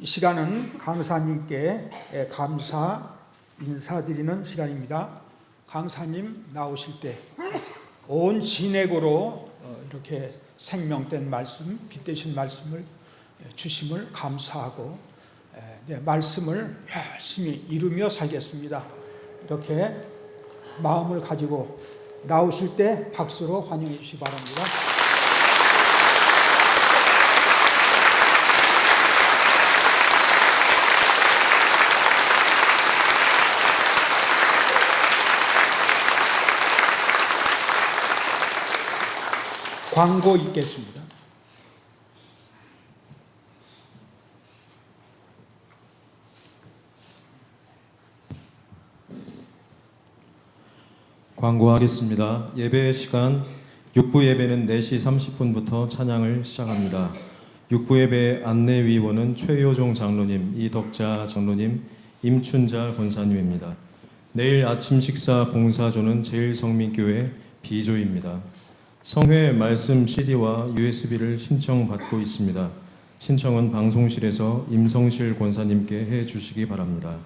시간은 강사님께 감사 인사드리는 시간입니다. 강사님 나오실 때 온 진액으로 이렇게 생명된 말씀, 빛되신 말씀을 주심을 감사하고 말씀을 열심히 이루며 살겠습니다. 이렇게 마음을 가지고 나오실 때 박수로 환영해 주시기 바랍니다. 광고 있겠습니다. 광고하겠습니다. 예배 시간 6부 예배는 4시 30분부터 찬양을 시작합니다. 6부 예배 안내위원은 최효종 장로님, 이덕자 장로님, 임춘자 권사님입니다. 내일 아침 식사 봉사조는 제일성민교회 B조입니다. 성회 말씀 CD와 USB를 신청받고 있습니다. 신청은 방송실에서 임성실 권사님께 해주시기 바랍니다.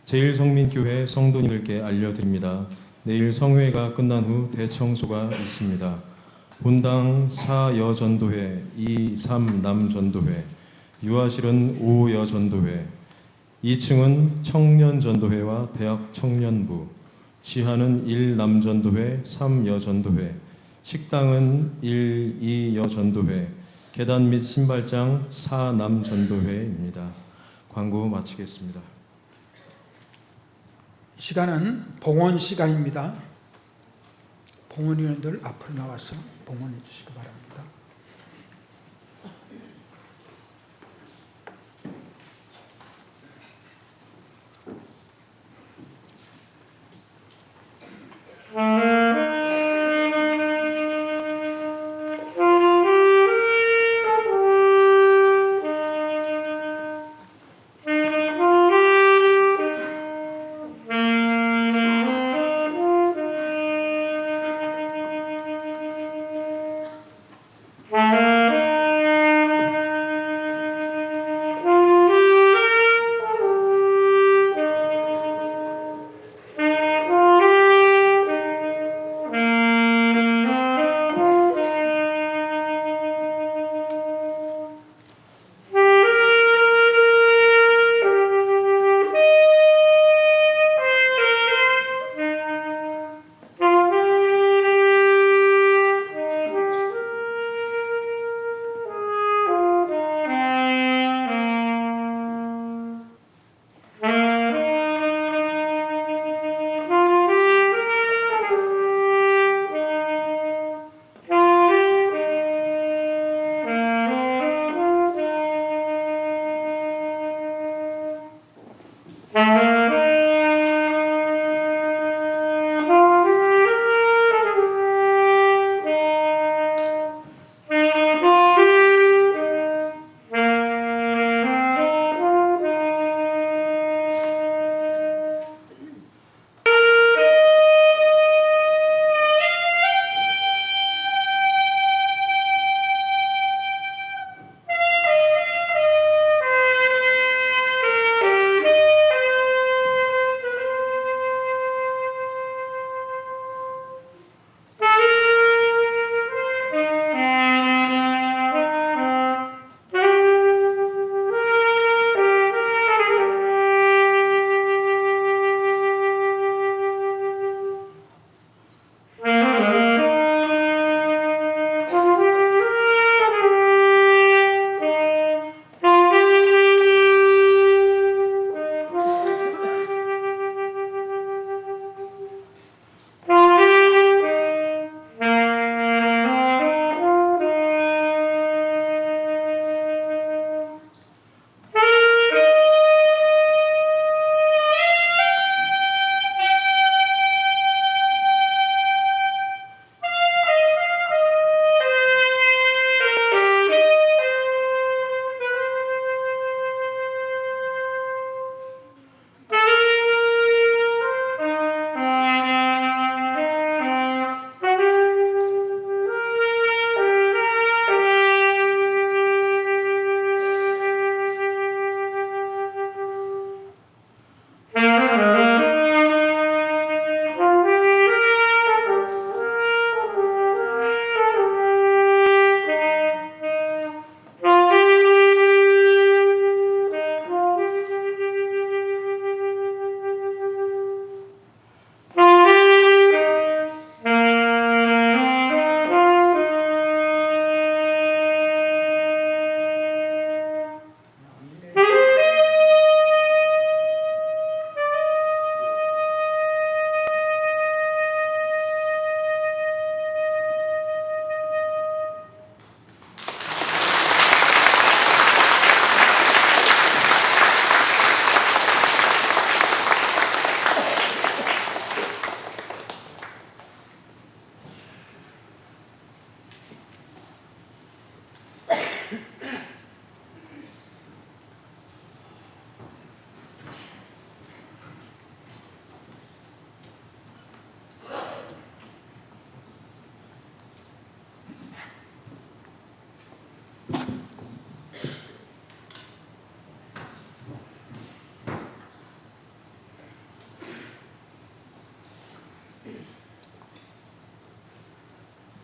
제일성민교회 성도님들께 알려드립니다. 내일 성회가 끝난 후 대청소가 있습니다. 본당 4여전도회, 2, 3 남전도회, 유아실은 5여전도회, 2층은 청년전도회와 대학청년부, 지하는 1남전도회, 3여전도회, 식당은 1, 2여전도회, 계단 및 신발장 4남전도회입니다. 광고 마치겠습니다. 시간은 봉헌 시간입니다. 봉헌위원들 앞으로 나와서 봉헌해 주시기 바랍니다.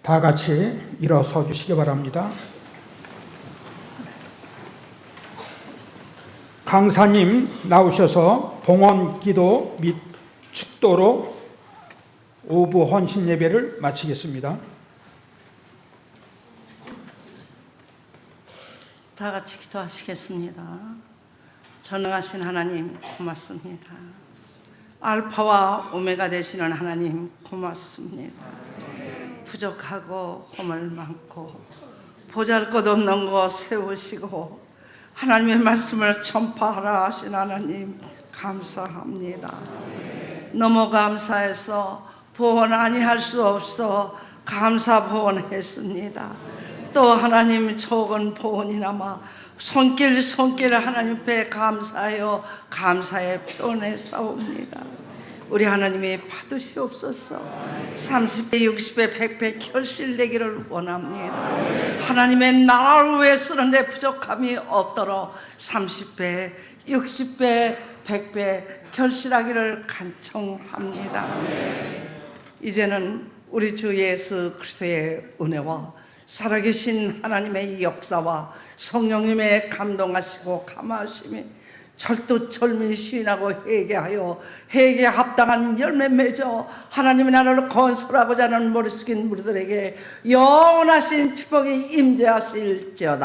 다 같이 일어서 주시기 바랍니다. 강사님 나오셔서 봉헌 기도 및 축도로 오부 헌신 예배를 마치겠습니다. 다 같이 기도하시겠습니다. 전능하신 하나님 고맙습니다. 알파와 오메가 되시는 하나님 고맙습니다. 부족하고 허물 많고 보잘것없는 거 세우시고 하나님의 말씀을 전파하라 하신 하나님 감사합니다. 너무 감사해서 보원 아니할 수 없어 감사 보원했습니다. 또 하나님 적은 보원이나마 손길 하나님 앞에 감사하여 감사의 표현에 싸웁니다. 우리 하나님이 받으시옵소서. 30배, 60배, 100배 결실되기를 원합니다. 하나님의 나라를 위해 쓰는데 부족함이 없도록 30배, 60배, 100배 결실하기를 간청합니다. 이제는 우리 주 예수 그리스도의 은혜와 살아계신 하나님의 역사와 성령님의 감동하시고 감화하심이 철두철미 시인하고 회개하여 회개에 합당한 열매 맺어 하나님의 나라를 건설하고자 하는 머리 숙인 우리들에게 영원하신 축복이 임재하실지어다.